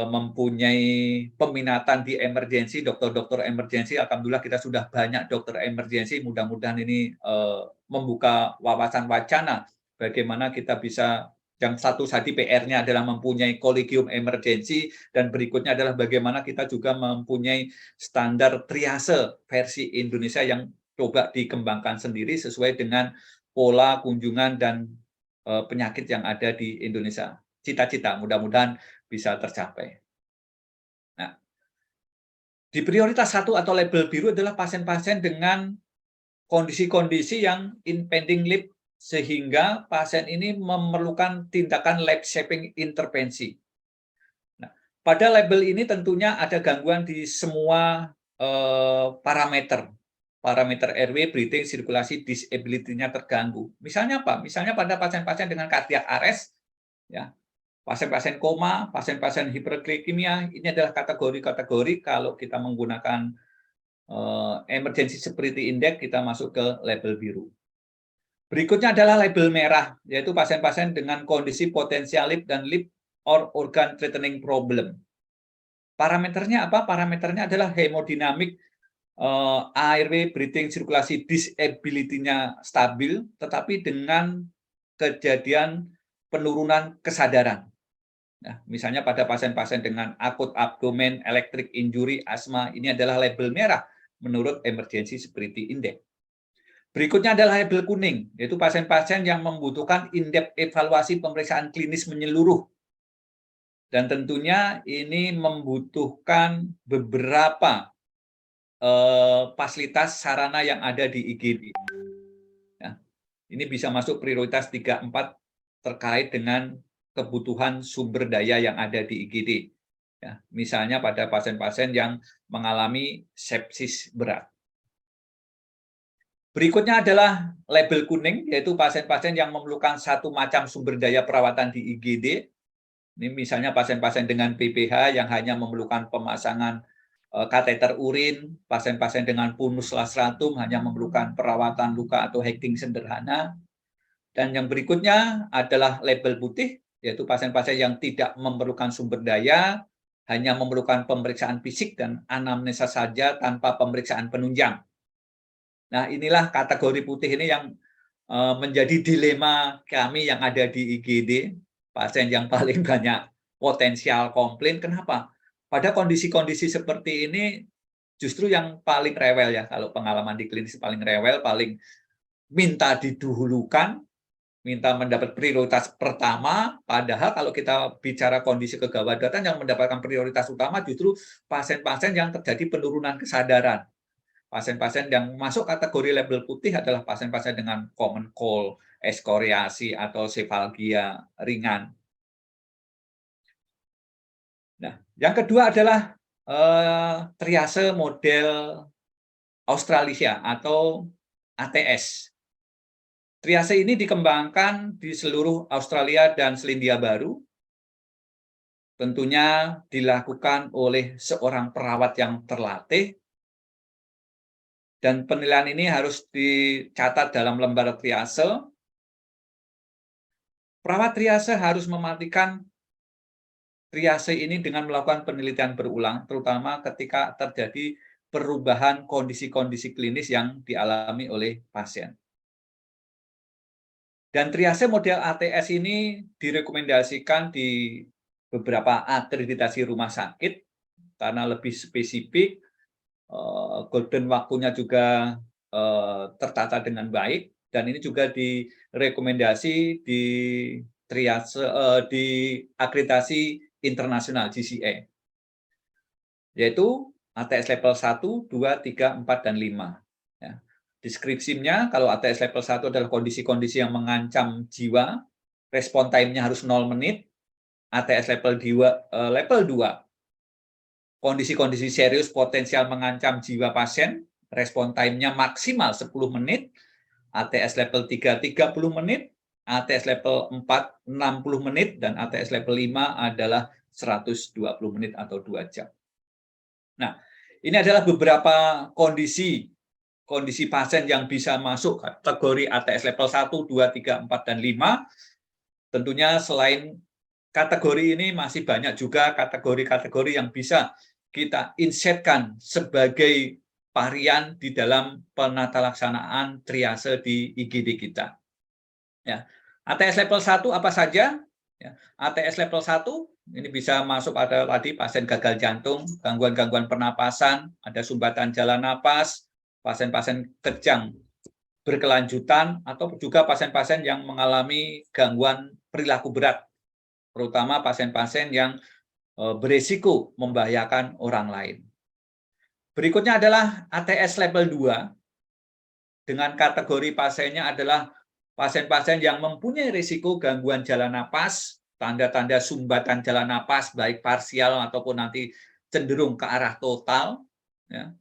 mempunyai peminatan di emergensi, dokter-dokter emergensi, alhamdulillah kita sudah banyak dokter emergensi, mudah-mudahan ini membuka wawasan wacana bagaimana kita bisa, yang satu tadi PR-nya adalah mempunyai kolegium emergensi, dan berikutnya adalah bagaimana kita juga mempunyai standar triase versi Indonesia yang coba dikembangkan sendiri sesuai dengan pola kunjungan dan penyakit yang ada di Indonesia. Cita-cita mudah-mudahan bisa tercapai. Nah, di prioritas 1 atau label biru adalah pasien-pasien dengan kondisi-kondisi yang impending leap, sehingga pasien ini memerlukan tindakan life-saving intervensi. Nah, pada label ini tentunya ada gangguan di semua parameter. Parameter airway, breathing, sirkulasi, disability-nya terganggu. Misalnya apa? Misalnya pada pasien-pasien dengan cardiac arrest, ya, pasien-pasien koma, pasien-pasien hiperglikemia, ini adalah kategori-kategori kalau kita menggunakan emergency severity index, kita masuk ke label biru. Berikutnya adalah label merah, yaitu pasien-pasien dengan kondisi potensial lip dan lip or organ threatening problem. Parameternya apa? Parameternya adalah hemodinamik, airway, breathing, sirkulasi, disability-nya stabil, tetapi dengan kejadian penurunan kesadaran. Nah, misalnya pada pasien-pasien dengan akut abdomen, electric injury, asma, ini adalah label merah menurut emergency severity index. Berikutnya adalah label kuning, yaitu pasien-pasien yang membutuhkan in-depth evaluasi pemeriksaan klinis menyeluruh. Dan tentunya ini membutuhkan beberapa fasilitas sarana yang ada di IGD. Nah, ini bisa masuk prioritas 3-4 terkait dengan kebutuhan sumber daya yang ada di IGD. Ya, misalnya pada pasien-pasien yang mengalami sepsis berat. Berikutnya adalah label kuning, yaitu pasien-pasien yang memerlukan satu macam sumber daya perawatan di IGD. Ini misalnya pasien-pasien dengan PPH yang hanya memerlukan pemasangan kateter urin, pasien-pasien dengan punus lastratum hanya memerlukan perawatan luka atau hacking sederhana. Dan yang berikutnya adalah label putih, yaitu pasien-pasien yang tidak memerlukan sumber daya, hanya memerlukan pemeriksaan fisik dan anamnesa saja tanpa pemeriksaan penunjang. Nah, inilah kategori putih ini yang menjadi dilema kami yang ada di IGD, pasien yang paling banyak potensial komplain. Kenapa? Pada kondisi-kondisi seperti ini justru yang paling rewel ya, kalau pengalaman di klinis paling rewel, paling minta didahulukan, minta mendapat prioritas pertama, padahal kalau kita bicara kondisi kegawatan yang mendapatkan prioritas utama justru pasien-pasien yang terjadi penurunan kesadaran. Pasien-pasien yang masuk kategori label putih adalah pasien-pasien dengan common cold, ekskoriasi, atau sefalgia ringan. Nah, yang kedua adalah triase model Australia atau ATS. Triase ini dikembangkan di seluruh Australia dan Selandia Baru. Tentunya dilakukan oleh seorang perawat yang terlatih, dan penilaian ini harus dicatat dalam lembar triase. Perawat triase harus mematikan triase ini dengan melakukan penelitian berulang, terutama ketika terjadi perubahan kondisi-kondisi klinis yang dialami oleh pasien. Dan triase model ATS ini direkomendasikan di beberapa akreditasi rumah sakit karena lebih spesifik, golden waktunya juga tertata dengan baik, dan ini juga direkomendasi di triase di akreditasi internasional GCA, yaitu ATS level 1, 2, 3, 4, dan 5. Ya. Deskripsinya, kalau ATS level 1 adalah kondisi-kondisi yang mengancam jiwa, respon time-nya harus 0 menit. ATS level 2, kondisi-kondisi serius potensial mengancam jiwa pasien, respon time-nya maksimal 10 menit. ATS level 3, 30 menit. ATS level 4 60 menit dan ATS level 5 adalah 120 menit atau 2 jam. Nah, ini adalah beberapa kondisi pasien yang bisa masuk kategori ATS level 1, 2, 3, 4, dan 5. Tentunya selain kategori ini masih banyak juga kategori-kategori yang bisa kita insetkan sebagai varian di dalam penata laksanaan triase di IGD kita. Ya. ATS level 1 apa saja? Ya. ATS level 1 ini bisa masuk pada tadi pasien gagal jantung, gangguan-gangguan pernapasan, ada sumbatan jalan napas, pasien-pasien kejang berkelanjutan, atau juga pasien-pasien yang mengalami gangguan perilaku berat, terutama pasien-pasien yang berisiko membahayakan orang lain. Berikutnya adalah ATS level 2, dengan kategori pasiennya adalah pasien-pasien yang mempunyai risiko gangguan jalan napas, tanda-tanda sumbatan jalan napas, baik parsial ataupun nanti cenderung ke arah total, ya.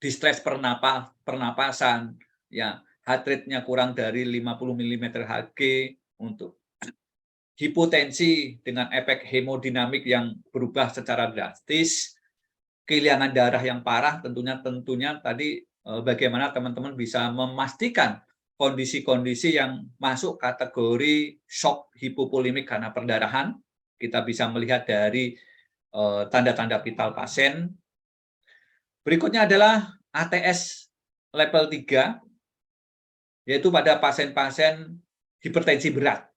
Distres pernapasan, ya, heart rate-nya kurang dari 50 mm Hg, untuk hipotensi dengan efek hemodinamik yang berubah secara drastis, kehilangan darah yang parah, tentunya tadi bagaimana teman-teman bisa memastikan kondisi-kondisi yang masuk kategori shock hipovolemik karena perdarahan. Kita bisa melihat dari tanda-tanda vital pasien. Berikutnya adalah ATS level 3, yaitu pada pasien-pasien hipertensi berat.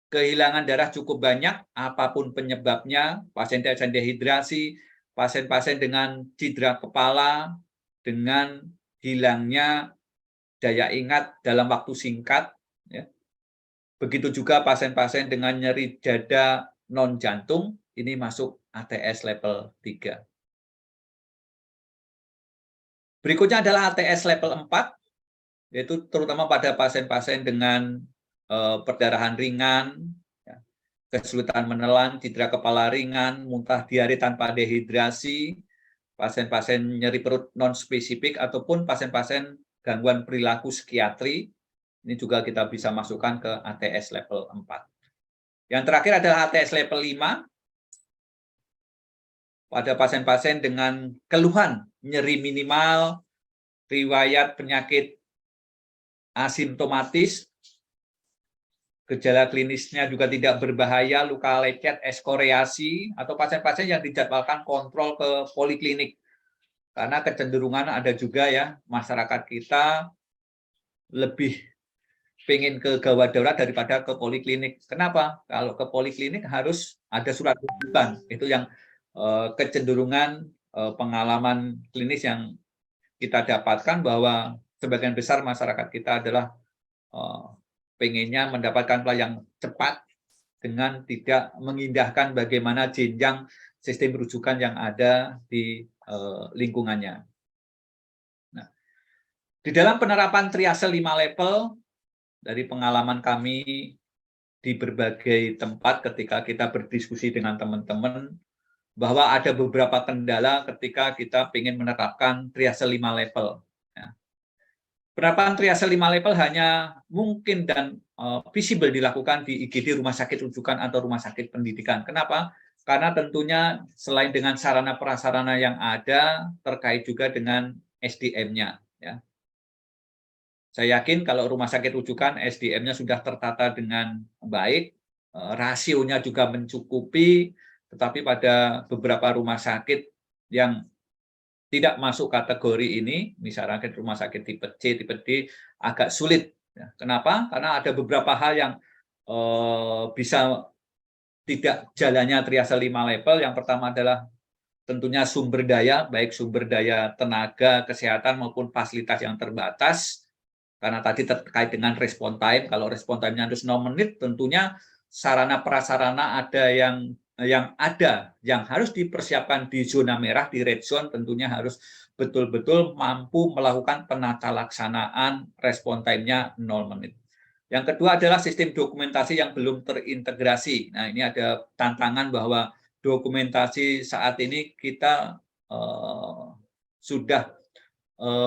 Kehilangan darah cukup banyak, apapun penyebabnya, pasien-pasien dehidrasi, pasien-pasien dengan cedera kepala, dengan hilangnya daya ingat dalam waktu singkat, ya. Begitu juga pasien-pasien dengan nyeri dada non jantung, ini masuk ATS level 3. Berikutnya adalah ATS level 4, yaitu terutama pada pasien-pasien dengan perdarahan ringan, ya, kesulitan menelan, cedera kepala ringan, muntah diare tanpa dehidrasi, pasien-pasien nyeri perut non-spesifik, ataupun pasien-pasien gangguan perilaku psikiatri. Ini juga kita bisa masukkan ke ATS level 4. Yang terakhir adalah ATS level 5, pada pasien-pasien dengan keluhan nyeri minimal, riwayat penyakit asimptomatis, gejala klinisnya juga tidak berbahaya, luka lecet, ekskoreasi, atau pasien-pasien yang dijadwalkan kontrol ke poliklinik. Karena kecenderungan ada juga ya, masyarakat kita lebih pengen ke gawat darurat daripada ke poliklinik. Kenapa? Kalau ke poliklinik harus ada surat rujukan. Itu yang kecenderungan pengalaman klinis yang kita dapatkan, bahwa sebagian besar masyarakat kita adalah pengennya mendapatkan pelayanan cepat dengan tidak mengindahkan bagaimana jenjang sistem rujukan yang ada di lingkungannya. Nah, di dalam penerapan triase 5 level, dari pengalaman kami di berbagai tempat ketika kita berdiskusi dengan teman-teman, bahwa ada beberapa kendala ketika kita ingin menerapkan triase 5 level. Ya. Penerapan triase 5 level hanya mungkin dan visible dilakukan di IGD rumah sakit rujukan atau rumah sakit pendidikan. Kenapa? Karena tentunya selain dengan sarana prasarana yang ada, terkait juga dengan SDM-nya. Ya. Saya yakin kalau rumah sakit rujukan SDM-nya sudah tertata dengan baik, rasionya juga mencukupi, tetapi pada beberapa rumah sakit yang tidak masuk kategori ini, misalnya rumah sakit tipe C, tipe D, agak sulit. Kenapa? Karena ada beberapa hal yang bisa tidak jalannya triase 5 level. Yang pertama adalah tentunya sumber daya, baik sumber daya tenaga kesehatan maupun fasilitas yang terbatas. Karena tadi terkait dengan respon time, kalau respon time-nya harus 6 menit, tentunya sarana prasarana ada yang harus dipersiapkan di zona merah, di red zone, tentunya harus betul-betul mampu melakukan penata laksanaan respon time-nya 0 menit. Yang kedua adalah sistem dokumentasi yang belum terintegrasi. Nah, ini ada tantangan bahwa dokumentasi saat ini kita sudah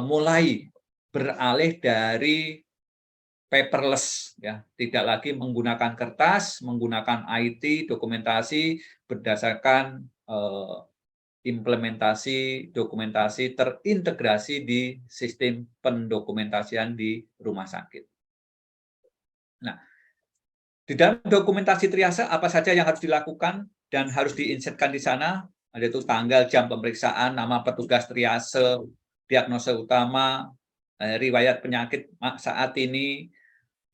mulai beralih dari paperless, ya, tidak lagi menggunakan kertas, menggunakan IT dokumentasi berdasarkan implementasi dokumentasi terintegrasi di sistem pendokumentasian di rumah sakit. Nah, di dalam dokumentasi triase apa saja yang harus dilakukan dan harus diinsertkan di sana, yaitu tanggal, jam pemeriksaan, nama petugas triase, diagnosa utama, riwayat penyakit saat ini,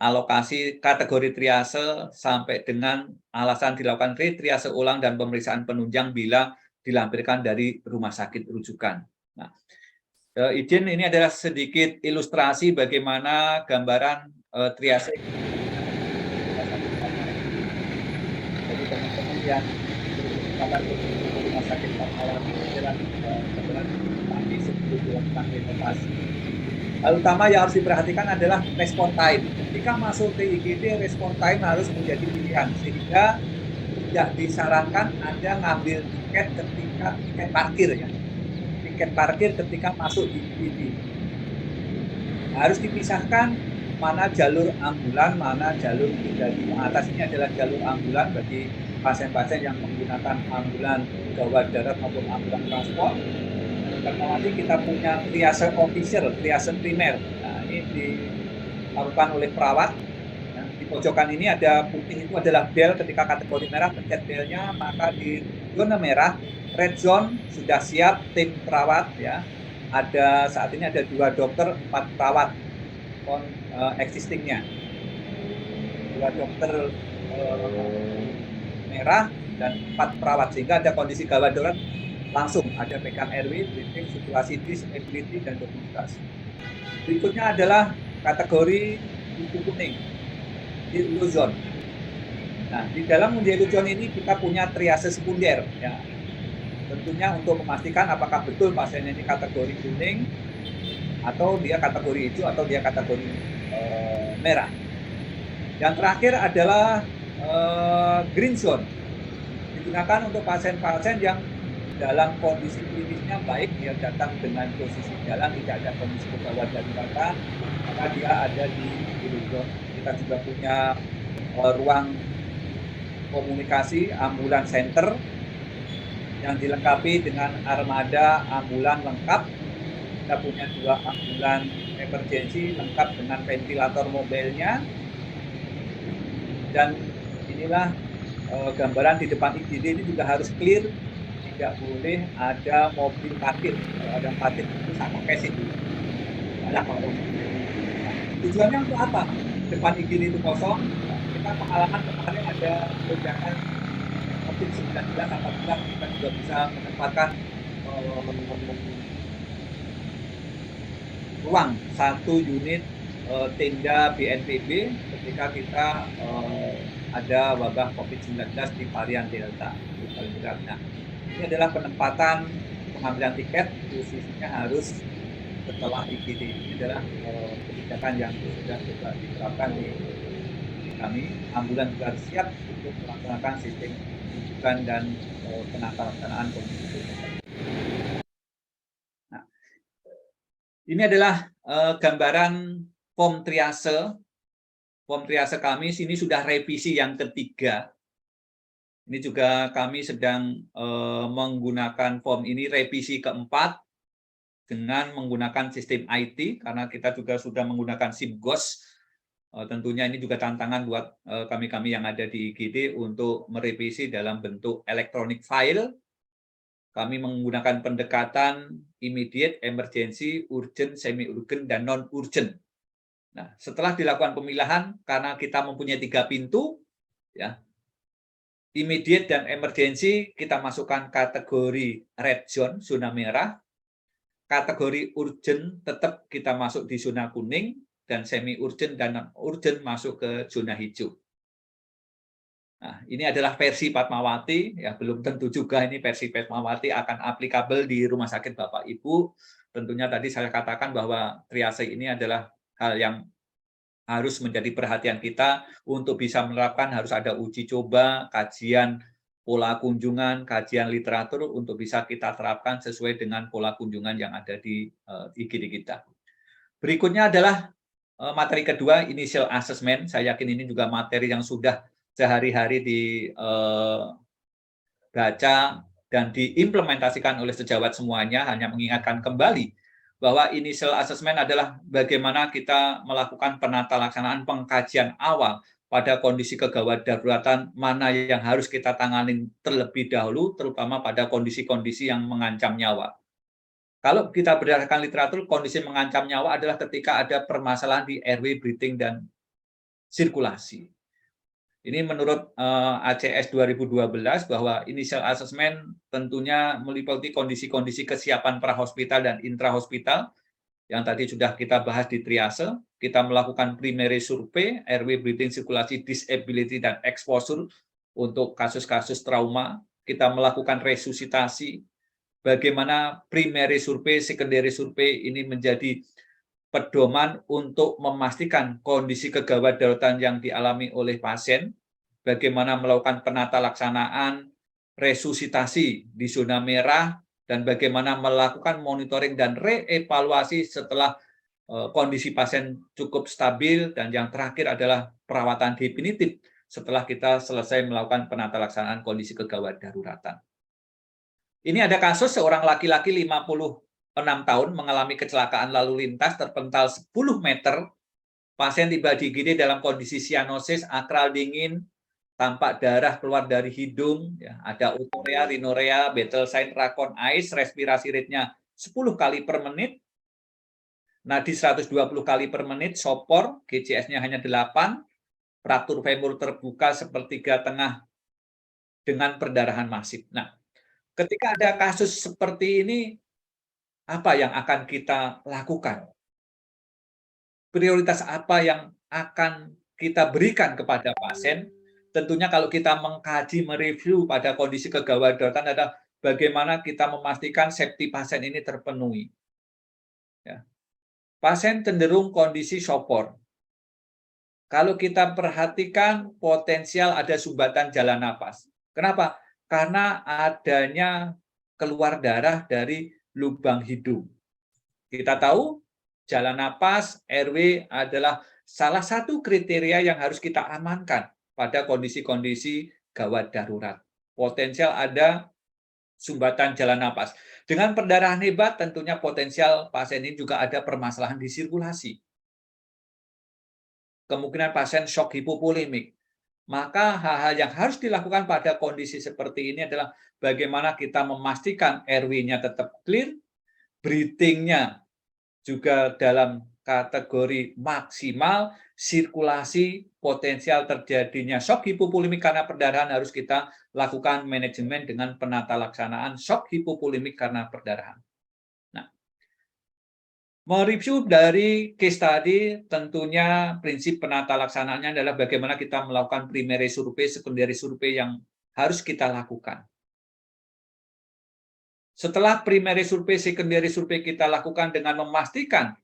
alokasi kategori triase, sampai dengan alasan dilakukan retriase ulang dan pemeriksaan penunjang bila dilampirkan dari rumah sakit rujukan. Nah, izin ini adalah sedikit ilustrasi bagaimana gambaran triase. Jadi teman-teman yang berkesempatan ke rumah sakit adalah tadi sebelum dilakukan renovasi. Hal utama yang harus diperhatikan adalah respon time. Ketika masuk ke IGD, respon time harus menjadi pilihan, sehingga tidak disarankan Anda ngambil tiket parkir, ya. Tiket parkir ketika masuk di IGD. Harus dipisahkan mana jalur ambulan, mana jalur pribadi. Yang atas ini adalah jalur ambulan bagi pasien-pasien yang menggunakan ambulan gawat darat maupun ambulan transport. Pertama kita punya triase officer, triase primer. Nah, ini dilakukan oleh perawat. Nah, di pojokan ini ada putih, itu adalah bel. Ketika kategori merah, pencet belnya, maka di zona merah, red zone, sudah siap tim perawat, ya. Saat ini ada 2 dokter, 4 perawat existingnya. 2 dokter merah dan 4 perawat, sehingga ada kondisi gawat darurat langsung ada pegang RW, briefing, situasi, disability, dan dokumentasi. Berikutnya adalah kategori buku kuning, yellow zone. Nah, di dalam yellow zone ini kita punya triase sekunder, ya. Tentunya untuk memastikan apakah betul pasien ini kategori kuning, atau dia kategori hijau, atau dia kategori merah. Yang terakhir adalah green zone, digunakan untuk pasien-pasien yang dalam kondisi klinisnya baik, dia datang dengan posisi jalan, tidak ada kondisi kegawat darurat, maka dia ada di green zone. Kita juga punya ruang komunikasi ambulan center yang dilengkapi dengan armada ambulan lengkap. Kita punya 2 ambulan emergency lengkap dengan ventilator mobilnya. Dan inilah gambaran di depan IGD ini juga harus clear, tidak boleh ada mobil parkir. Kalau ada parkir itu sama cash itu. Nah, tujuannya untuk apa? Depan IGD itu kosong. Kita pengalaman kemarin ada lonjakan COVID-19, apabila kita juga bisa menempatkan ruang 1 unit tenda BNPB ketika kita ada wabah COVID-19 di varian Delta. Nah, ini adalah penempatan pengambilan tiket, posisinya harus setelah IGD. Ini adalah kebijakan yang sudah juga diterapkan di kami. Ambulan sudah siap untuk melaksanakan sistem rujukan dan penata-laksanaan komunikasi. Nah, ini adalah gambaran form triase. Form triase kami sini sudah revisi yang ketiga. Ini juga kami sedang menggunakan form ini revisi keempat dengan menggunakan sistem IT, karena kita juga sudah menggunakan SIMGOS. Tentunya ini juga tantangan buat kami-kami yang ada di IGD untuk merevisi dalam bentuk electronic file. Kami menggunakan pendekatan immediate, emergency, urgent, semi-urgent, dan non-urgent. Nah, setelah dilakukan pemilahan, karena kita mempunyai 3 pintu, ya, immediate dan emergency kita masukkan kategori red zone, zona merah. Kategori urgent tetap kita masuk di zona kuning, dan semi urgent dan non urgent masuk ke zona hijau. Nah, ini adalah versi Fatmawati, ya, belum tentu juga ini versi Fatmawati akan applicable di rumah sakit Bapak Ibu. Tentunya tadi saya katakan bahwa triase ini adalah hal yang harus menjadi perhatian kita. Untuk bisa menerapkan harus ada uji coba, kajian pola kunjungan, kajian literatur untuk bisa kita terapkan sesuai dengan pola kunjungan yang ada di IGD kita. Berikutnya adalah Materi kedua, initial assessment. Saya yakin ini juga materi yang sudah sehari-hari dibaca dan diimplementasikan oleh sejawat semuanya. Hanya mengingatkan kembali bahwa initial assessment adalah bagaimana kita melakukan penata laksanaan pengkajian awal pada kondisi kegawat daruratan mana yang harus kita tangani terlebih dahulu, terutama pada kondisi-kondisi yang mengancam nyawa. Kalau kita berdasarkan literatur, kondisi mengancam nyawa adalah ketika ada permasalahan di airway, breathing, dan sirkulasi. Ini menurut ACS 2012 bahwa initial assessment tentunya meliputi kondisi-kondisi kesiapan prahospital dan intrahospital yang tadi sudah kita bahas di triase. Kita melakukan primary survey, airway, breathing, sirkulasi, disability, dan exposure untuk kasus-kasus trauma. Kita melakukan resusitasi, bagaimana primary survei, secondary survei ini menjadi pedoman untuk memastikan kondisi kegawat daruratan yang dialami oleh pasien, bagaimana melakukan penata laksanaan resusitasi di zona merah, dan bagaimana melakukan monitoring dan reevaluasi setelah kondisi pasien cukup stabil, dan yang terakhir adalah perawatan definitif setelah kita selesai melakukan penata laksanaan kondisi kegawat daruratan. Ini ada kasus seorang laki-laki 56 tahun mengalami kecelakaan lalu lintas terpental 10 meter. Pasien tiba di IGD dalam kondisi sianosis, akral dingin, tampak darah keluar dari hidung, ya, ada urea, rinorea, vital sign, rakon ais, respirasi rate-nya 10 kali per menit, nadi 120 kali per menit, sopor, GCS-nya hanya 8, fraktur femur terbuka sepertiga tengah dengan perdarahan masif. Nah, ketika ada kasus seperti ini, apa yang akan kita lakukan? Prioritas apa yang akan kita berikan kepada pasien? Tentunya kalau kita mengkaji, mereview pada kondisi kegawat daruratan adalah bagaimana kita memastikan safety pasien ini terpenuhi. Ya. Pasien cenderung kondisi sopor. Kalau kita perhatikan potensial ada sumbatan jalan napas. Kenapa? Karena adanya keluar darah dari lubang hidung. Kita tahu jalan napas, airway adalah salah satu kriteria yang harus kita amankan pada kondisi-kondisi gawat darurat. Potensial ada sumbatan jalan napas. Dengan perdarahan hebat, tentunya potensial pasien ini juga ada permasalahan di sirkulasi. Kemungkinan pasien shock hipovolemik. Maka hal-hal yang harus dilakukan pada kondisi seperti ini adalah bagaimana kita memastikan airway-nya tetap clear, breathing-nya juga dalam kategori maksimal, sirkulasi, potensial terjadinya shock hipovolemik karena perdarahan harus kita lakukan manajemen dengan penata laksanaan shock hipovolemik karena perdarahan. Nah, mereview dari case study, tentunya prinsip penata laksanaannya adalah bagaimana kita melakukan primary survei, secondary survei yang harus kita lakukan. Setelah primary survei, secondary survei kita lakukan dengan memastikan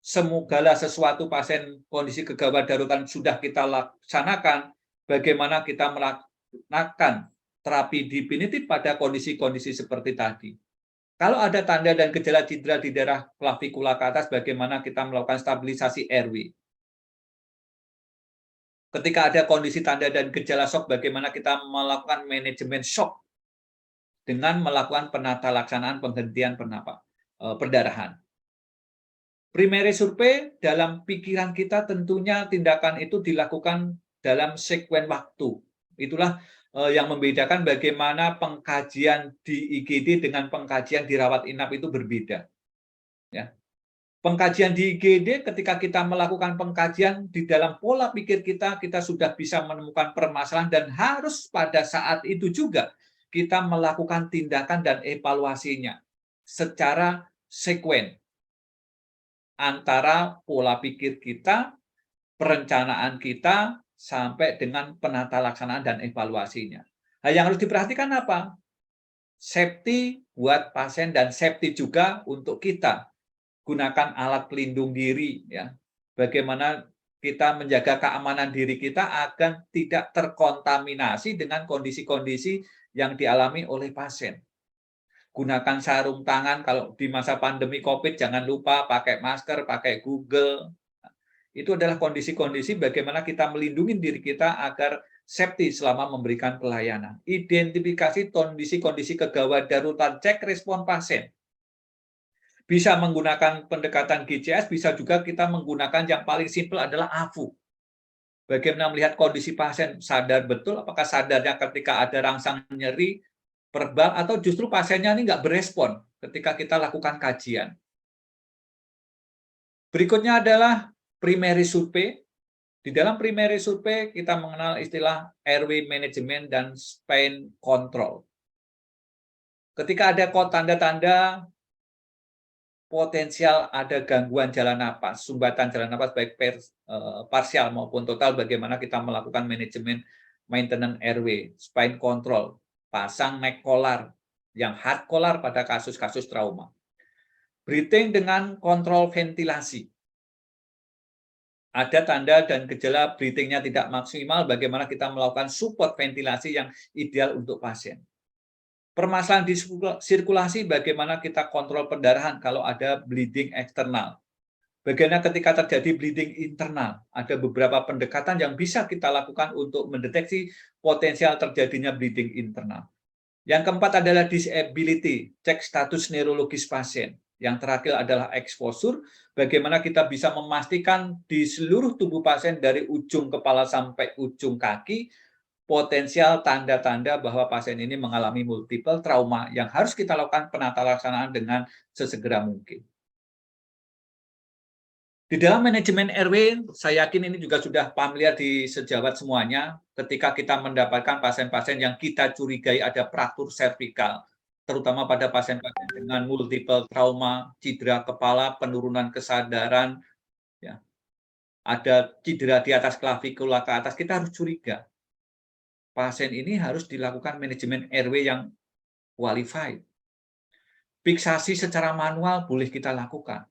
segala sesuatu pasien kondisi kegawat darurat sudah kita laksanakan, bagaimana kita melakukan terapi definitif pada kondisi-kondisi seperti tadi. Kalau ada tanda dan gejala cedera di daerah klavikula ke atas, bagaimana kita melakukan stabilisasi airway. Ketika ada kondisi tanda dan gejala shock, bagaimana kita melakukan manajemen shock dengan melakukan penata laksanaan penghentian perdarahan. Primary survei dalam pikiran kita tentunya tindakan itu dilakukan dalam sekuen waktu. Itulah yang membedakan bagaimana pengkajian di IGD dengan pengkajian di rawat inap itu berbeda. Ya. Pengkajian di IGD ketika kita melakukan pengkajian di dalam pola pikir kita sudah bisa menemukan permasalahan dan harus pada saat itu juga kita melakukan tindakan dan evaluasinya secara sekuen antara pola pikir kita, perencanaan kita, sampai dengan penata laksanaan dan evaluasinya. Nah, yang harus diperhatikan apa? Safety buat pasien dan safety juga untuk kita. Gunakan alat pelindung diri, ya. Bagaimana kita menjaga keamanan diri kita agar tidak terkontaminasi dengan kondisi-kondisi yang dialami oleh pasien. Gunakan sarung tangan kalau di masa pandemi COVID, jangan lupa pakai masker, pakai Google. Itu adalah kondisi-kondisi bagaimana kita melindungi diri kita agar safety selama memberikan pelayanan. Identifikasi kondisi-kondisi kegawat darurat, cek respon pasien. Bisa menggunakan pendekatan GCS, bisa juga kita menggunakan yang paling simpel adalah AFU. Bagaimana melihat kondisi pasien, sadar betul apakah sadarnya ketika ada rangsang nyeri, perbal, atau justru pasiennya ini nggak berespon ketika kita lakukan kajian. Berikutnya adalah primary survey. Di dalam primary survey kita mengenal istilah airway management dan spine control. Ketika ada tanda-tanda potensial ada gangguan jalan napas, sumbatan jalan napas baik parsial maupun total, bagaimana kita melakukan manajemen maintenance airway, spine control, pasang neck collar, yang hard collar pada kasus-kasus trauma. Breathing dengan kontrol ventilasi. Ada tanda dan gejala breathing-nya tidak maksimal, bagaimana kita melakukan support ventilasi yang ideal untuk pasien. Permasalahan di sirkulasi, bagaimana kita kontrol pendarahan kalau ada bleeding eksternal. Bagaimana ketika terjadi bleeding internal, ada beberapa pendekatan yang bisa kita lakukan untuk mendeteksi potensial terjadinya bleeding internal. Yang keempat adalah disability, cek status neurologis pasien. Yang terakhir adalah exposure, bagaimana kita bisa memastikan di seluruh tubuh pasien dari ujung kepala sampai ujung kaki, potensial tanda-tanda bahwa pasien ini mengalami multiple trauma yang harus kita lakukan penata laksanaan dengan sesegera mungkin. Di dalam manajemen airway, saya yakin ini juga sudah familiar di sejawat semuanya, ketika kita mendapatkan pasien-pasien yang kita curigai ada fraktur servikal, terutama pada pasien-pasien dengan multiple trauma, cedera kepala, penurunan kesadaran, ya, ada cedera di atas klavikula ke atas, kita harus curiga. Pasien ini harus dilakukan manajemen airway yang qualified. Fiksasi secara manual boleh kita lakukan.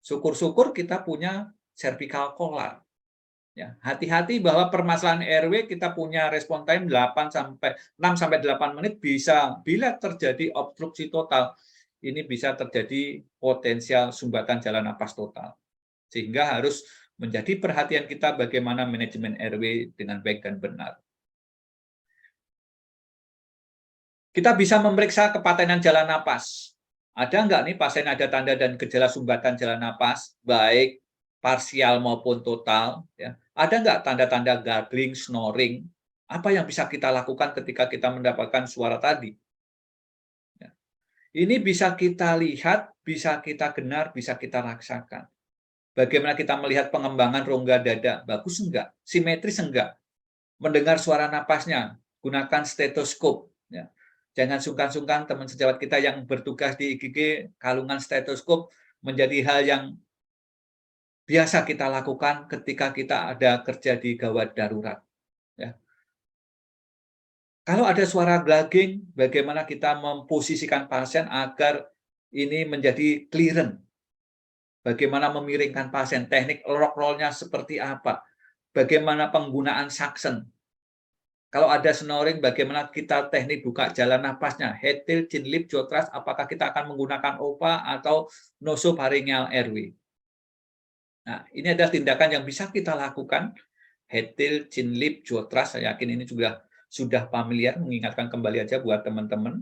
Syukur-syukur kita punya cervical collar. Ya, hati-hati bahwa permasalahan airway kita punya respon time 6 sampai 8 menit, bisa bila terjadi obstruksi total, ini bisa terjadi potensial sumbatan jalan napas total. Sehingga harus menjadi perhatian kita bagaimana manajemen airway dengan baik dan benar. Kita bisa memeriksa kepatenan jalan napas. Ada nggak nih pasien ada tanda dan gejala sumbatan jalan napas, baik parsial maupun total? Ya. Ada nggak tanda-tanda gargling, snoring? Apa yang bisa kita lakukan ketika kita mendapatkan suara tadi? Ya. Ini bisa kita lihat, bisa kita dengar, bisa kita rasakan. Bagaimana kita melihat pengembangan rongga dada? Bagus enggak? Simetris enggak? Mendengar suara napasnya, gunakan stetoskop. Ya. Jangan sungkan-sungkan teman sejawat kita yang bertugas di IGG, kalungan stetoskop menjadi hal yang biasa kita lakukan ketika kita ada kerja di gawat darurat. Ya. Kalau ada suara gagging, bagaimana kita memposisikan pasien agar ini menjadi clearance. Bagaimana memiringkan pasien, teknik lock roll-nya seperti apa, bagaimana penggunaan suction. Kalau ada snoring, bagaimana kita teknik buka jalan napasnya, head tilt, chin lip, jaw thrust, apakah kita akan menggunakan OPA atau nasopharyngeal airway. Nah, ini adalah tindakan yang bisa kita lakukan, head tilt, chin lip, jaw thrust, saya yakin ini juga sudah familiar, mengingatkan kembali aja buat teman-teman.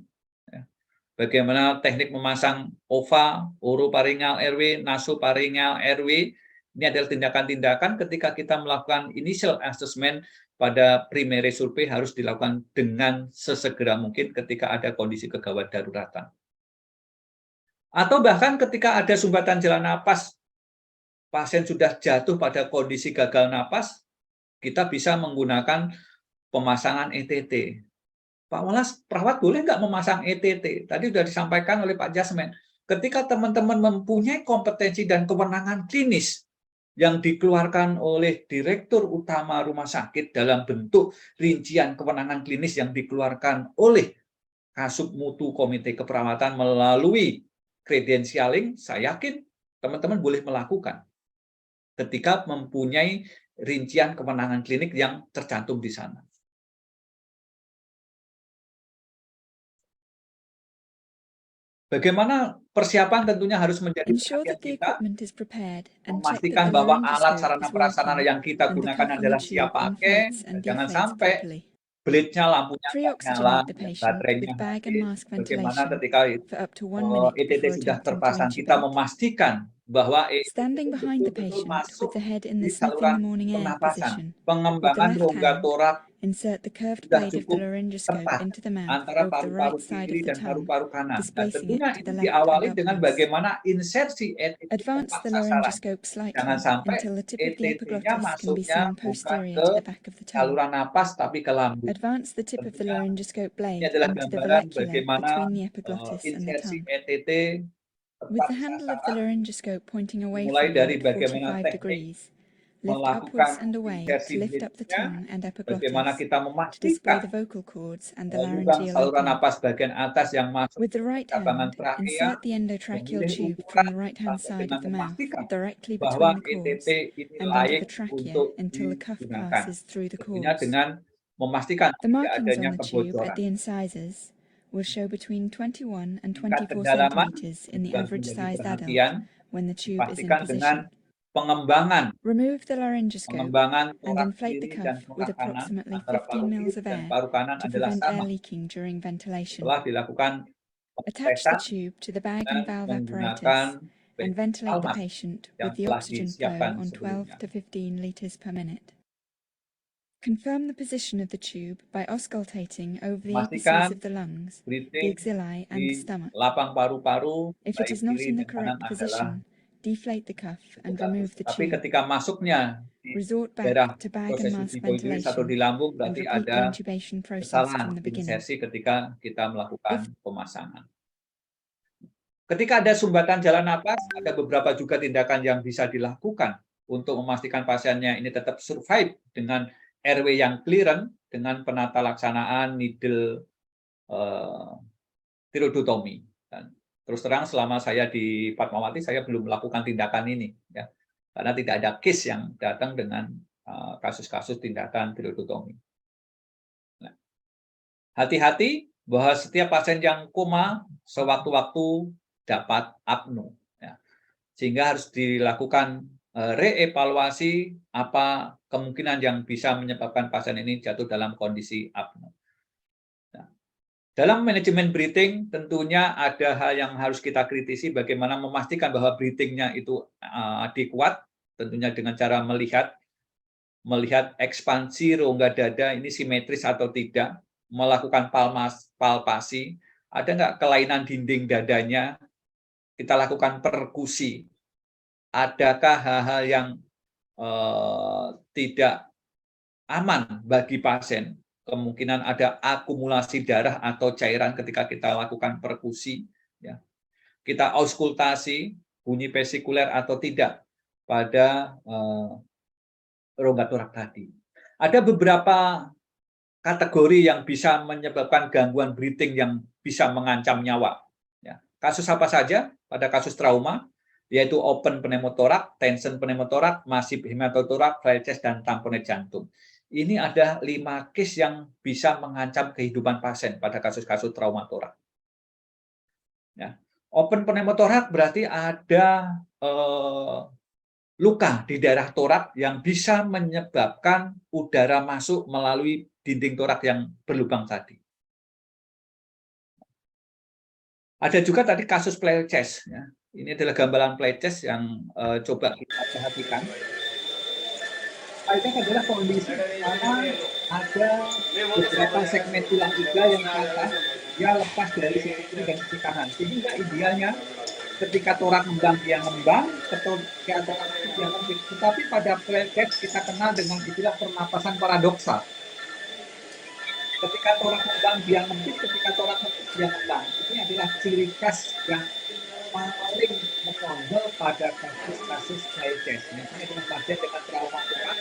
Bagaimana teknik memasang OVA, oropharyngeal airway, nasopharyngeal airway, ini adalah tindakan-tindakan ketika kita melakukan initial assessment pada primary survey harus dilakukan dengan sesegera mungkin ketika ada kondisi kegawat daruratan. Atau bahkan ketika ada sumbatan jalan napas, pasien sudah jatuh pada kondisi gagal napas, kita bisa menggunakan pemasangan ETT. Pak Walas, perawat boleh nggak memasang ETT? Tadi sudah disampaikan oleh Pak Jasmen. Ketika teman-teman mempunyai kompetensi dan kewenangan klinis yang dikeluarkan oleh Direktur Utama Rumah Sakit dalam bentuk rincian kewenangan klinis yang dikeluarkan oleh Kasubmutu Komite Keperawatan melalui credentialing, saya yakin teman-teman boleh melakukan ketika mempunyai rincian kewenangan klinik yang tercantum di sana. Bagaimana persiapan tentunya harus menjadi Ensure perhatian that the kita, equipment is prepared and check that memastikan the bahwa alat laryngoscope sarana is prasarana working yang kita and the gunakan cuff on the adalah siap tube pakai, inflates and jangan deflates sampai properly. blade-nya, lampunya nggak nyala, Pre-oxygenate the patient baterainya with bag and habis. mask Bagaimana ventilation ketika for up to 1 minute ETT before sudah attempting to terpasang, kita intubate. memastikan bahwa ETT Standing itu behind the betul-betul patient with the masuk head in the di sniff in the saluran morning air pernapasan. position, with the Pengembangan left rongga hand, torak insert the curved sudah blade of the cukup laryngoscope tepat into the mouth antara over the right paru-paru side kiri of the dan tongue, paru-paru kanan. Dan displacing tentunya it to ini the left and diawali dengan upwards. bagaimana insersi ETT Advance tepat the sasaran. laryngoscope Jangan slightly sampai until the tip of the ETT-nya epiglottis can be masuknya seen bukan posterior ke to the back of the tongue. saluran napas tapi ke lambung. Advance the tip of the Tentunya laryngoscope ini blade adalah into the gambaran vallecula bagaimana between the epiglottis and the insersi tongue. ETT With tepat the handle of the sasaran, laryngoscope pointing away mulai from you dari at bagaimana 45 teknik degrees, lift upwards and melakukan away insersi to lift up the blade-nya, tongue and bagaimana epiglottis, kita to display memastikan the vocal cords and the lubang laryngeal saluran opening. napas bagian atas yang masuk With the ke right cabangan hand, trakea, insert the endotracheal memilih tube from ukuran the right-hand sampai side of dengan the mouth, memastikan directly bahwa between the ETT cords, ini and into the layak trachea untuk until the cuff digunakan. passes through the Tentunya cords. dengan memastikan The tidak markings adanya on the tube at kebocoran. the incisors will show between 21 and Tingkat 24 kedalaman centimeters in the juga harus menjadi average-sized adult perhatian, when the tube is in dipastikan dengan position. pengembangan Remove the laryngoscope and torak inflate the kiri dan cuff with torak kanan approximately antara 15 paru mils kiri of dan air paru kanan to adalah prevent air sama. leaking during ventilation. Setelah dilakukan Attach the pengetesan tube to the bag and dengan valve menggunakan apparatus and ventilate the Almat patient yang with the telah oxygen disiapkan flow on 12 sebelumnya. to 15 liters per minute. Confirm the position of the tube by auscultating over the apices of Memastikan the lungs, the breathing axillae, and the di stomach. lapang paru-paru If it baik is not kiri in the dan kanan correct adalah position, deflate the cuff and cukup bagus. remove the Tapi tube. ketika masuknya di Resort daerah back to bag and proses mask longitudinalis atau di ventilation lambung and berarti repeat the ada intubation process from kesalahan the beginning. insersi ketika kita If melakukan pemasangan. Ketika ada sumbatan jalan napas, ada beberapa juga tindakan yang bisa dilakukan untuk memastikan pasiennya ini tetap survive dengan airway yang clearance dengan penata laksanaan needle tiroidotomy. Dan terus terang selama saya di Fatmawati saya belum melakukan tindakan ini, ya, karena tidak ada case yang datang dengan kasus-kasus tindakan tiroidotomy. Nah, hati-hati bahwa setiap pasien yang koma sewaktu-waktu dapat apnu, ya. Sehingga harus dilakukan reevaluasi apa kemungkinan yang bisa menyebabkan pasien ini jatuh dalam kondisi apnu. Nah, dalam manajemen breathing tentunya ada hal yang harus kita kritisi, bagaimana memastikan bahwa breathing-nya itu adekuat, tentunya dengan cara melihat ekspansi rongga dada ini simetris atau tidak, melakukan palpasi, ada nggak kelainan dinding dadanya, kita lakukan perkusi, adakah hal-hal yang tidak aman bagi pasien, kemungkinan ada akumulasi darah atau cairan ketika kita lakukan perkusi, ya. Kita auskultasi, bunyi vesikuler atau tidak pada rongga torak tadi. Ada beberapa kategori yang bisa menyebabkan gangguan breathing yang bisa mengancam nyawa. Ya. Kasus apa saja? Pada kasus trauma, yaitu open pneumotorak, tension pneumotorak, masif hematotorak, flail chest, dan tamponade jantung. Ini ada 5 case yang bisa mengancam kehidupan pasien pada kasus-kasus trauma torak. Ya. Open pneumotorak berarti ada luka di daerah torak yang bisa menyebabkan udara masuk melalui dinding torak yang berlubang tadi. Ada juga tadi kasus flail chest, ya. Ini adalah gambaran flail chest yang coba kita perhatikan. Flail chest adalah kondisi di mana ada beberapa segmen tulang iga yang patah, dia lepas dari sisi kiri dan sisi kanan. Sehingga idealnya ketika torak ngembang dia ngembang, ketika torak dia ngembang. Tetapi pada flail chest kita kenal dengan istilah pernapasan paradoksal. Ketika torak ngembang dia ngempit, ketika torak ngempit dia ngembang. Ini adalah ciri khas yang paling menonjol pada kasus-kasus flail chest. Misalnya dengan pasien dengan trauma torak,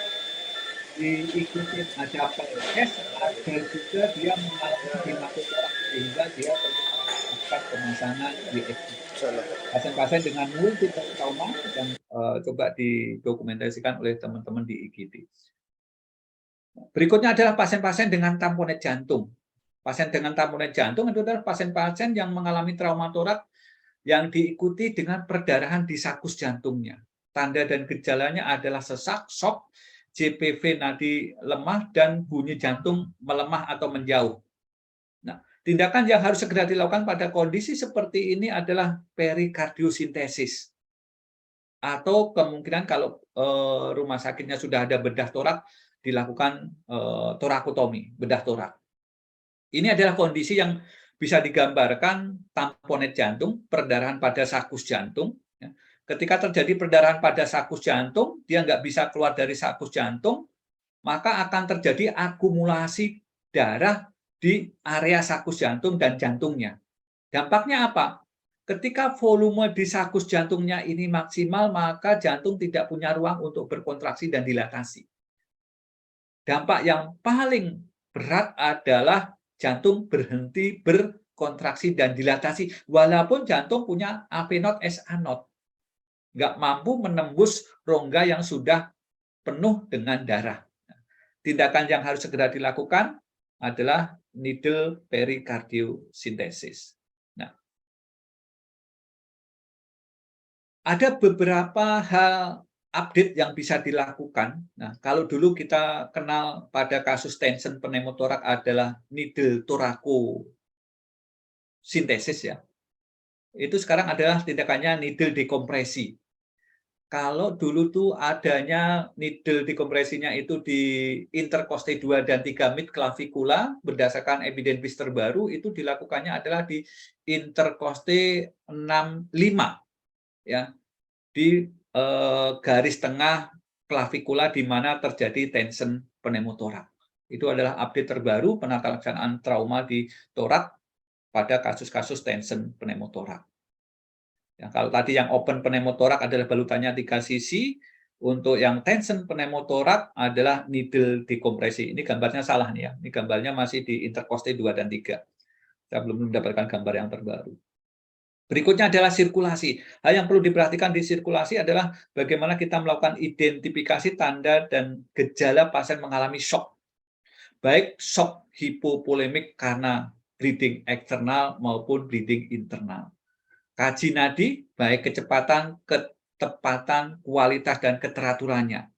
diikuti ada flail chest, ada juga dia mengalami hematotorak sehingga dia melakukan pemasangan USG. Pasien-pasien dengan multiple trauma yang coba didokumentasikan oleh teman-teman di IGD. Berikutnya adalah pasien-pasien dengan tamponade jantung. Pasien dengan tamponade jantung itu adalah pasien-pasien yang mengalami trauma torak yang diikuti dengan perdarahan di sakus jantungnya. Tanda dan gejalanya adalah sesak, shock, JPV nadi lemah, dan bunyi jantung melemah atau menjauh. Nah, tindakan yang harus segera dilakukan pada kondisi seperti ini adalah perikardiosintesis. Atau kemungkinan kalau rumah sakitnya sudah ada bedah torak, dilakukan torakotomi, bedah torak. Ini adalah kondisi yang bisa digambarkan tamponet jantung, perdarahan pada sakus jantung. Ketika terjadi perdarahan pada sakus jantung, dia nggak bisa keluar dari sakus jantung, maka akan terjadi akumulasi darah di area sakus jantung dan jantungnya. Dampaknya apa? Ketika volume di sakus jantungnya ini maksimal, maka jantung tidak punya ruang untuk berkontraksi dan dilatasi. Dampak yang paling berat adalah jantung berhenti berkontraksi dan dilatasi, walaupun jantung punya AP not SA not. Nggak mampu menembus rongga yang sudah penuh dengan darah. Tindakan yang harus segera dilakukan adalah needle perikardiosintesis. Nah, ada beberapa hal update yang bisa dilakukan. Nah, kalau dulu kita kenal pada kasus tension pneumotorak adalah needle torakosintesis ya. Itu sekarang adalah tindakannya needle dekompresi. Kalau dulu tuh adanya needle dekompresinya itu di intercoste 2 dan 3 mid clavicula, berdasarkan evidence terbaru itu dilakukannya adalah di intercoste 6-5 ya, di garis tengah klavikula di mana terjadi tension pneumotorak. Itu adalah update terbaru penata laksanaan trauma di torak pada kasus-kasus tension pneumotorak. Ya, kalau tadi yang open pneumotorak adalah balutannya 3 sisi, untuk yang tension pneumotorak adalah needle dekompresi. Ini gambarnya salah nih ya. Ini gambarnya masih di intercoste 2 dan 3. Saya belum mendapatkan gambar yang terbaru. Berikutnya adalah sirkulasi. Hal yang perlu diperhatikan di sirkulasi adalah bagaimana kita melakukan identifikasi tanda dan gejala pasien mengalami shock. Baik shock hipovolemik karena bleeding eksternal maupun bleeding internal. Kaji nadi, baik kecepatan, ketepatan, kualitas, dan keteraturannya.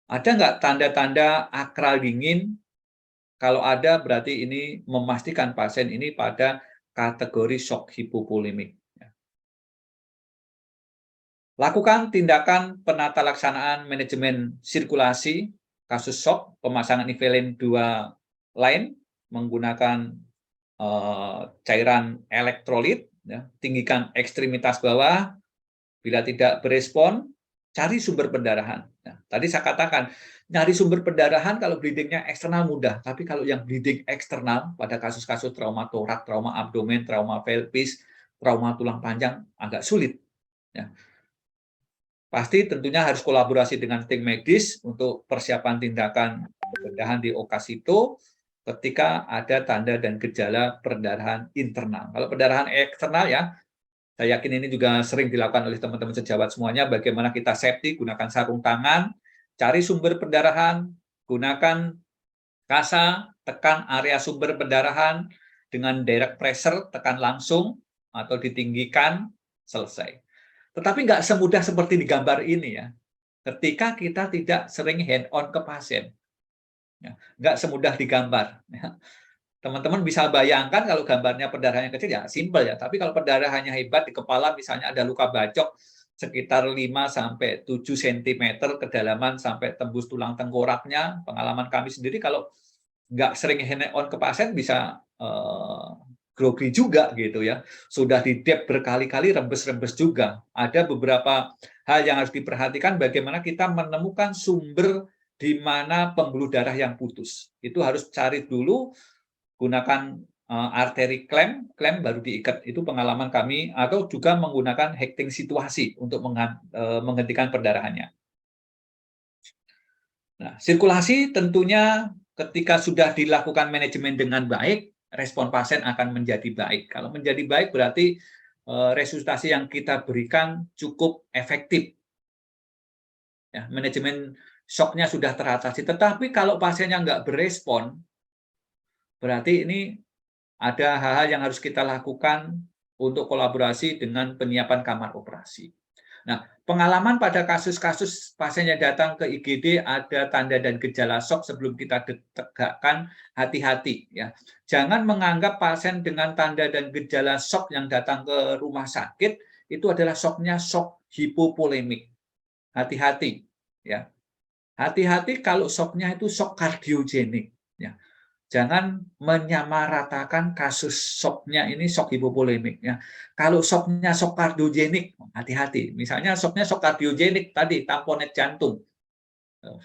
Ada nggak tanda-tanda akral dingin? Kalau ada, berarti ini memastikan pasien ini pada kategori shock hipovolemik. Lakukan tindakan penata laksanaan manajemen sirkulasi, kasus shock, pemasangan ivelen 2 line, menggunakan cairan elektrolit, ya, tinggikan ekstremitas bawah, bila tidak berespon, cari sumber pendarahan. Nah, tadi saya katakan, nyari sumber pendarahan kalau bleedingnya eksternal mudah, tapi kalau yang bleeding eksternal pada kasus-kasus trauma torak, trauma abdomen, trauma pelvis, trauma tulang panjang agak sulit. Ya. Pasti tentunya harus kolaborasi dengan tim medis untuk persiapan tindakan pendahan di okasito ketika ada tanda dan gejala perdarahan internal. Kalau perdarahan eksternal ya, saya yakin ini juga sering dilakukan oleh teman-teman sejawat semuanya, bagaimana kita safety, gunakan sarung tangan, cari sumber pendarahan, gunakan kasa, tekan area sumber pendarahan, dengan direct pressure, tekan langsung, atau ditinggikan, selesai. Tetapi nggak semudah seperti di gambar ini ya. Ketika kita tidak sering hand-on ke pasien. Ya, nggak semudah digambar. Ya. Teman-teman bisa bayangkan kalau gambarnya perdarahannya kecil ya simpel ya. Tapi kalau perdarahannya hebat di kepala misalnya ada luka bacok sekitar 5-7 cm kedalaman sampai tembus tulang tengkoraknya. Pengalaman kami sendiri kalau nggak sering hand-on ke pasien bisa grogi juga gitu ya. Sudah di-dep berkali-kali, rembes-rembes juga. Ada beberapa hal yang harus diperhatikan bagaimana kita menemukan sumber di mana pembuluh darah yang putus. Itu harus cari dulu, gunakan arteri klem baru diikat. Itu pengalaman kami, atau juga menggunakan hecting situasi untuk menghentikan perdarahannya. Nah, sirkulasi tentunya ketika sudah dilakukan manajemen dengan baik, respon pasien akan menjadi baik. Kalau menjadi baik berarti resusitasi yang kita berikan cukup efektif. Ya, manajemen shock-nya sudah teratasi. Tetapi kalau pasiennya nggak berespon, berarti ini ada hal-hal yang harus kita lakukan untuk kolaborasi dengan penyiapan kamar operasi. Nah, pengalaman pada kasus-kasus pasien yang datang ke IGD ada tanda dan gejala shock sebelum kita tegakkan, hati-hati ya. Jangan menganggap pasien dengan tanda dan gejala shock yang datang ke rumah sakit itu adalah shocknya shock hipovolemik. Hati-hati ya. Hati-hati kalau shocknya itu shock kardiogenik ya. Jangan menyamaratakan kasus shocknya ini shock hipovolemik ya. Kalau shocknya shock kardiogenik, hati-hati. Misalnya shocknya shock kardiogenik tadi, tamponet jantung.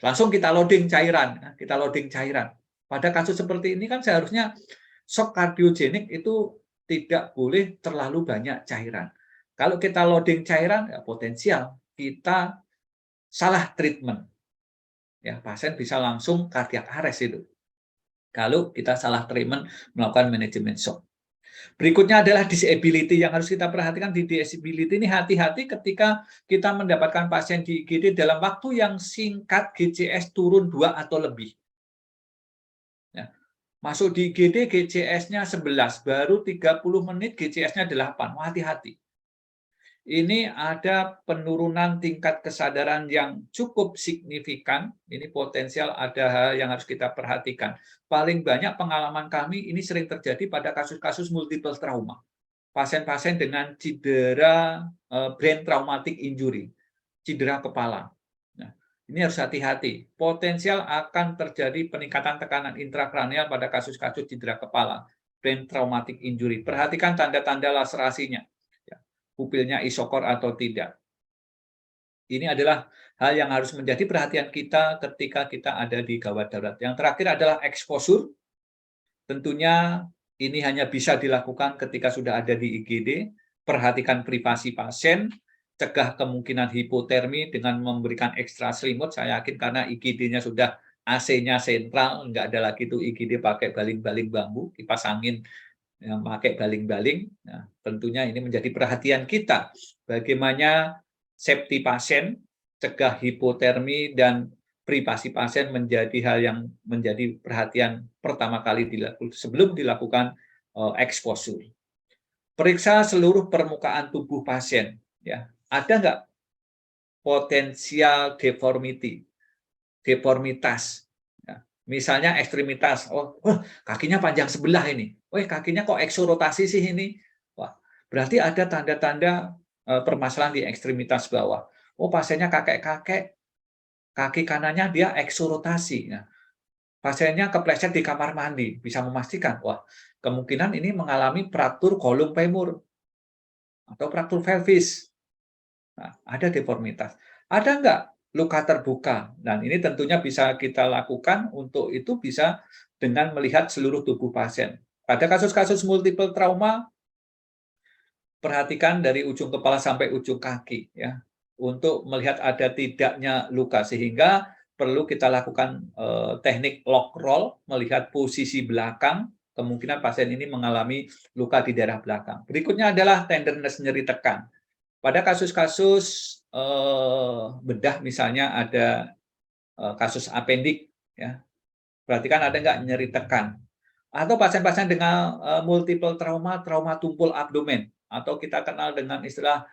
Langsung kita loading cairan, kita loading cairan. Pada kasus seperti ini kan seharusnya shock kardiogenik itu tidak boleh terlalu banyak cairan. Kalau kita loading cairan, ya potensial kita salah treatment. Ya, pasien bisa langsung cardiac arrest itu. Kalau kita salah treatment melakukan manajemen shock. Berikutnya adalah disability yang harus kita perhatikan di disability ini hati-hati ketika kita mendapatkan pasien di IGD dalam waktu yang singkat GCS turun 2 atau lebih. Ya. Masuk di IGD GCS-nya 11, baru 30 menit GCS-nya 8. Hati-hati. Ini ada penurunan tingkat kesadaran yang cukup signifikan. Ini potensial ada hal yang harus kita perhatikan. Paling banyak pengalaman kami ini sering terjadi pada kasus-kasus multiple trauma. Pasien-pasien dengan cedera brain traumatic injury, cedera kepala. Nah, ini harus hati-hati. Potensial akan terjadi peningkatan tekanan intrakranial pada kasus-kasus cedera kepala, brain traumatic injury. Perhatikan tanda-tanda laserasinya. Pupilnya isokor atau tidak. Ini adalah hal yang harus menjadi perhatian kita ketika kita ada di gawat darurat. Yang terakhir adalah exposure. Tentunya ini hanya bisa dilakukan ketika sudah ada di IGD. Perhatikan privasi pasien, cegah kemungkinan hipotermi dengan memberikan ekstra selimut. Saya yakin karena IGD-nya sudah AC-nya sentral, nggak ada lagi tuh IGD pakai baling-baling bambu, kipas angin yang pakai baling-baling. Nah, tentunya ini menjadi perhatian kita. Bagaimana safety pasien, cegah hipotermi, dan privasi pasien menjadi hal yang menjadi perhatian pertama kali sebelum dilakukan exposure. Periksa seluruh permukaan tubuh pasien. Ya, ada nggak potensial deformitas? Misalnya ekstremitas, kakinya panjang sebelah ini, kakinya kok eksorotasi sih ini, wah berarti ada tanda-tanda permasalahan di ekstremitas bawah. Pasiennya kakek-kakek, kaki kanannya dia eksorotasi. Nah, pasiennya kepleset di kamar mandi, bisa memastikan, wah kemungkinan ini mengalami fraktur kolum femur atau fraktur pelvis. Nah, ada deformitas. Ada nggak luka terbuka? Dan ini tentunya bisa kita lakukan, untuk itu bisa dengan melihat seluruh tubuh pasien. Pada kasus-kasus multiple trauma, perhatikan dari ujung kepala sampai ujung kaki ya, untuk melihat ada tidaknya luka, sehingga perlu kita lakukan teknik lock roll, melihat posisi belakang, kemungkinan pasien ini mengalami luka di daerah belakang. Berikutnya adalah tenderness, nyeri tekan. Pada kasus-kasus bedah misalnya ada kasus apendik, ya, perhatikan ada nggak nyeri tekan. Atau pasien-pasien dengan multiple trauma, trauma tumpul abdomen, atau kita kenal dengan istilah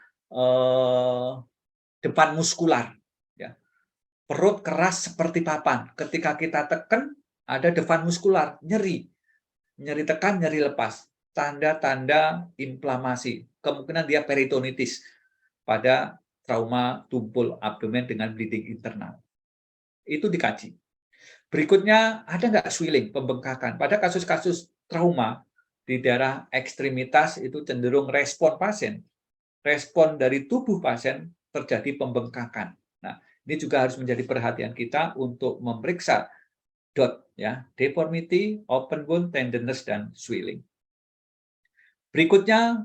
depan muskular. Ya. Perut keras seperti papan. Ketika kita tekan, ada depan muskular, nyeri. Nyeri tekan, nyeri lepas. Tanda-tanda inflamasi. Kemungkinan dia peritonitis pada trauma tumpul abdomen dengan bleeding internal. Itu dikaji. Berikutnya, ada nggak swelling, pembengkakan? Pada kasus-kasus trauma di daerah ekstremitas itu cenderung respon pasien. Respon dari tubuh pasien terjadi pembengkakan. Nah, ini juga harus menjadi perhatian kita untuk memeriksa DOT, ya, deformity, open wound, tenderness, dan swelling. Berikutnya,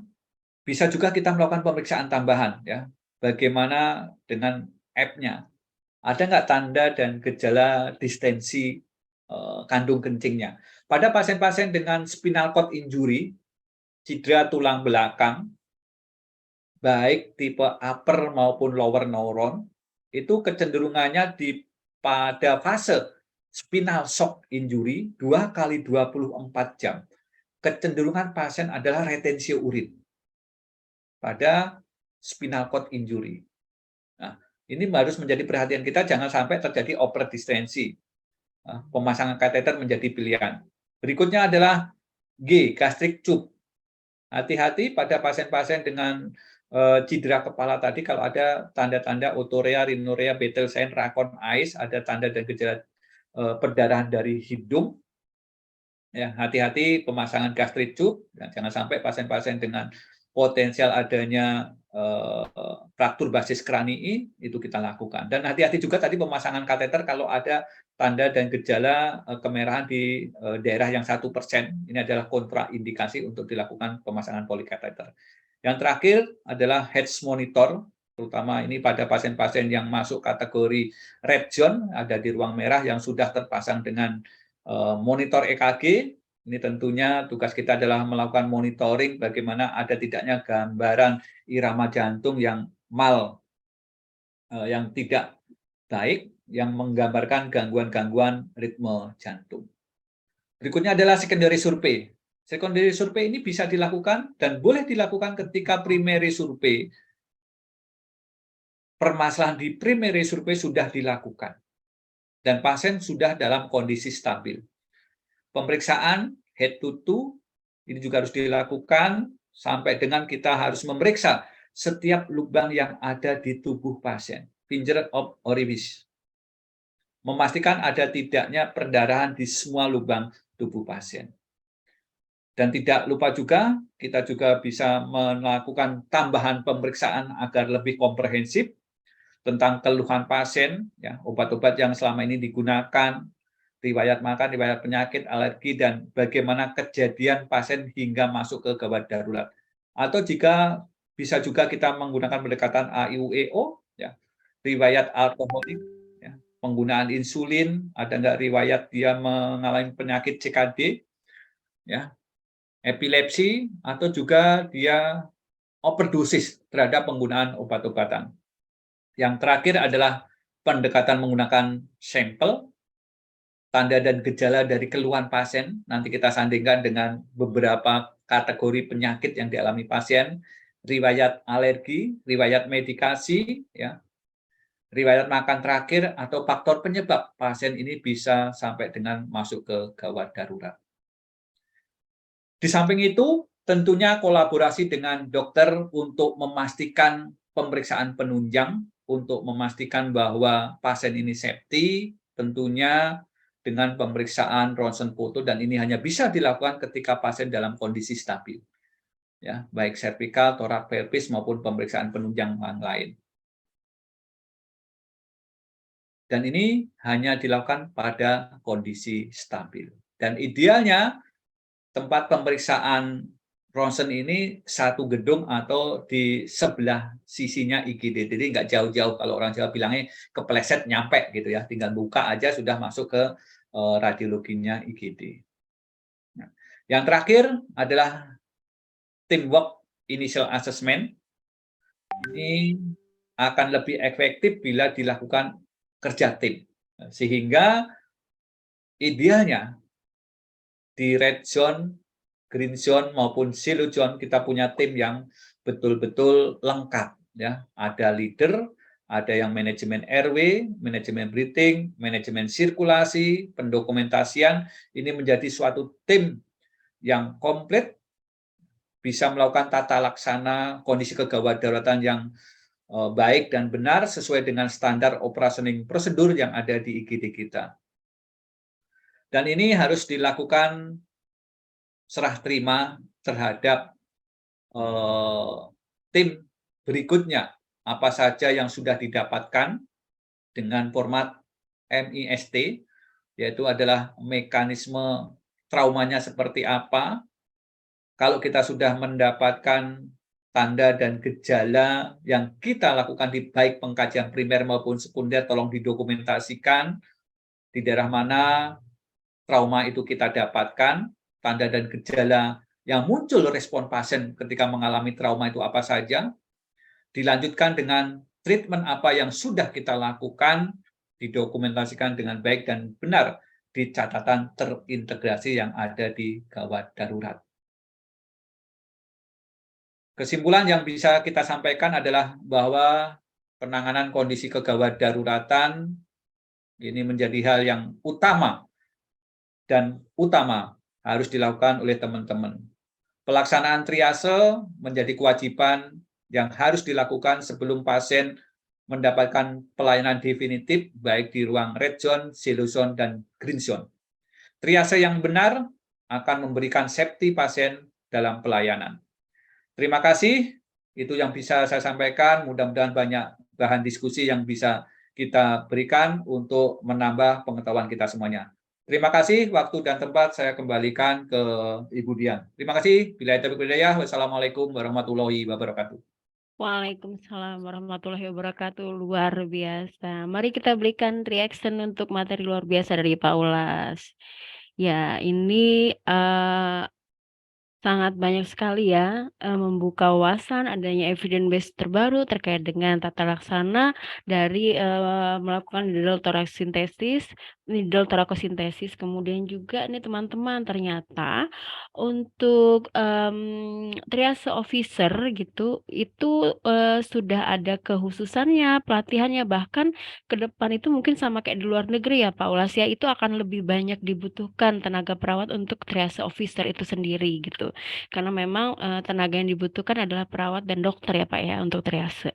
bisa juga kita melakukan pemeriksaan tambahan, ya. Bagaimana dengan F-nya? Ada nggak tanda dan gejala distensi kandung kencingnya? Pada pasien-pasien dengan spinal cord injury, cedera tulang belakang, baik tipe upper maupun lower neuron, itu kecenderungannya pada fase spinal shock injury 2 kali 24 jam. Kecenderungan pasien adalah retensio urin. pada spinal cord injury. Nah, ini harus menjadi perhatian kita, jangan sampai terjadi overdistensi. Pemasangan kateter menjadi pilihan. Berikutnya adalah G, gastric tube. Hati-hati pada pasien-pasien dengan cedera kepala tadi, kalau ada tanda-tanda otorea, rhinorrhea, Bethel sign, rakon eyes, ada tanda dan gejala perdarahan dari hidung, ya hati-hati pemasangan gastric tube, ya, jangan sampai pasien-pasien dengan potensial adanya fraktur basis kranii itu kita lakukan. Dan hati-hati juga tadi pemasangan kateter kalau ada tanda dan gejala kemerahan di daerah yang 1%, ini adalah kontraindikasi untuk dilakukan pemasangan polikateter. Yang terakhir adalah Hertz monitor, terutama ini pada pasien-pasien yang masuk kategori red zone, ada di ruang merah yang sudah terpasang dengan monitor EKG. Ini tentunya tugas kita adalah melakukan monitoring bagaimana ada tidaknya gambaran irama jantung yang yang tidak baik, yang menggambarkan gangguan-gangguan ritme jantung. Berikutnya adalah secondary survey. Secondary survey ini bisa dilakukan dan boleh dilakukan ketika primary survey. Permasalahan di primary survey sudah dilakukan dan pasien sudah dalam kondisi stabil. Pemeriksaan head to toe ini juga harus dilakukan sampai dengan kita harus memeriksa setiap lubang yang ada di tubuh pasien, finger of orifice. Memastikan ada tidaknya perdarahan di semua lubang tubuh pasien. Dan tidak lupa juga, kita juga bisa melakukan tambahan pemeriksaan agar lebih komprehensif tentang keluhan pasien, ya, obat-obat yang selama ini digunakan, riwayat makan, riwayat penyakit, alergi, dan bagaimana kejadian pasien hingga masuk ke gawat darurat. Atau jika bisa juga kita menggunakan pendekatan AIUEO, ya, riwayat alkoholik, ya, penggunaan insulin, ada nggak riwayat dia mengalami penyakit CKD, ya, epilepsi, atau juga dia overdosis terhadap penggunaan obat-obatan. Yang terakhir adalah pendekatan menggunakan sampel, tanda dan gejala dari keluhan pasien, nanti kita sandingkan dengan beberapa kategori penyakit yang dialami pasien, riwayat alergi, riwayat medikasi, ya, riwayat makan terakhir, atau faktor penyebab pasien ini bisa sampai dengan masuk ke gawat darurat. Di samping itu, tentunya kolaborasi dengan dokter untuk memastikan pemeriksaan penunjang, untuk memastikan bahwa pasien ini safety, tentunya dengan pemeriksaan ronsen foto, dan ini hanya bisa dilakukan ketika pasien dalam kondisi stabil, ya, baik servikal, torak, pelvis maupun pemeriksaan penunjang yang lain. Dan ini hanya dilakukan pada kondisi stabil. Dan idealnya tempat pemeriksaan ronsen ini satu gedung atau di sebelah sisinya IGD. Jadi nggak jauh-jauh, kalau orang Jawa bilangnya kepleset nyampe gitu ya, tinggal buka aja sudah masuk ke radiologinya IGD. Nah, yang terakhir adalah teamwork initial assessment. Ini akan lebih efektif bila dilakukan kerja tim, sehingga idealnya di red zone, green zone maupun yellow zone kita punya tim yang betul-betul lengkap, ya. Ada leader, ada yang manajemen RW, manajemen breathing, manajemen sirkulasi, pendokumentasian. Ini menjadi suatu tim yang komplit, bisa melakukan tata laksana kondisi kegawat daruratan yang baik dan benar sesuai dengan standar operasional prosedur yang ada di IGD kita. Dan ini harus dilakukan serah terima terhadap tim berikutnya, apa saja yang sudah didapatkan dengan format MIST, yaitu adalah mekanisme traumanya seperti apa. Kalau kita sudah mendapatkan tanda dan gejala yang kita lakukan di baik pengkajian primer maupun sekunder, tolong didokumentasikan di daerah mana trauma itu kita dapatkan, tanda dan gejala yang muncul respon pasien ketika mengalami trauma itu apa saja, dilanjutkan dengan treatment apa yang sudah kita lakukan, didokumentasikan dengan baik dan benar di catatan terintegrasi yang ada di gawat darurat. Kesimpulan yang bisa kita sampaikan adalah bahwa penanganan kondisi kegawat daruratan ini menjadi hal yang utama harus dilakukan oleh teman-teman. Pelaksanaan triase menjadi kewajiban yang harus dilakukan sebelum pasien mendapatkan pelayanan definitif baik di ruang red zone, yellow zone, dan green zone. Triase yang benar akan memberikan safety pasien dalam pelayanan. Terima kasih, itu yang bisa saya sampaikan. Mudah-mudahan banyak bahan diskusi yang bisa kita berikan untuk menambah pengetahuan kita semuanya. Terima kasih, waktu dan tempat saya kembalikan ke Ibu Dian. Terima kasih. Billahi taufiq wal hidayah. Wassalamualaikum warahmatullahi wabarakatuh. Waalaikumsalam warahmatullahi wabarakatuh. Luar biasa. Mari kita berikan reaction untuk materi luar biasa dari Pak Ulas. Ya, ini sangat banyak sekali ya, membuka wawasan adanya evidence base terbaru terkait dengan tata laksana dari, melakukan needle thoracosintesis. Kemudian juga nih teman-teman, ternyata untuk, triage officer gitu, itu, sudah ada kekhususannya, pelatihannya, bahkan ke depan itu mungkin sama kayak di luar negeri ya Pak Ulas ya, itu akan lebih banyak dibutuhkan tenaga perawat untuk triage officer itu sendiri gitu. Karena memang, tenaga yang dibutuhkan adalah perawat dan dokter ya, Pak, ya, untuk triase.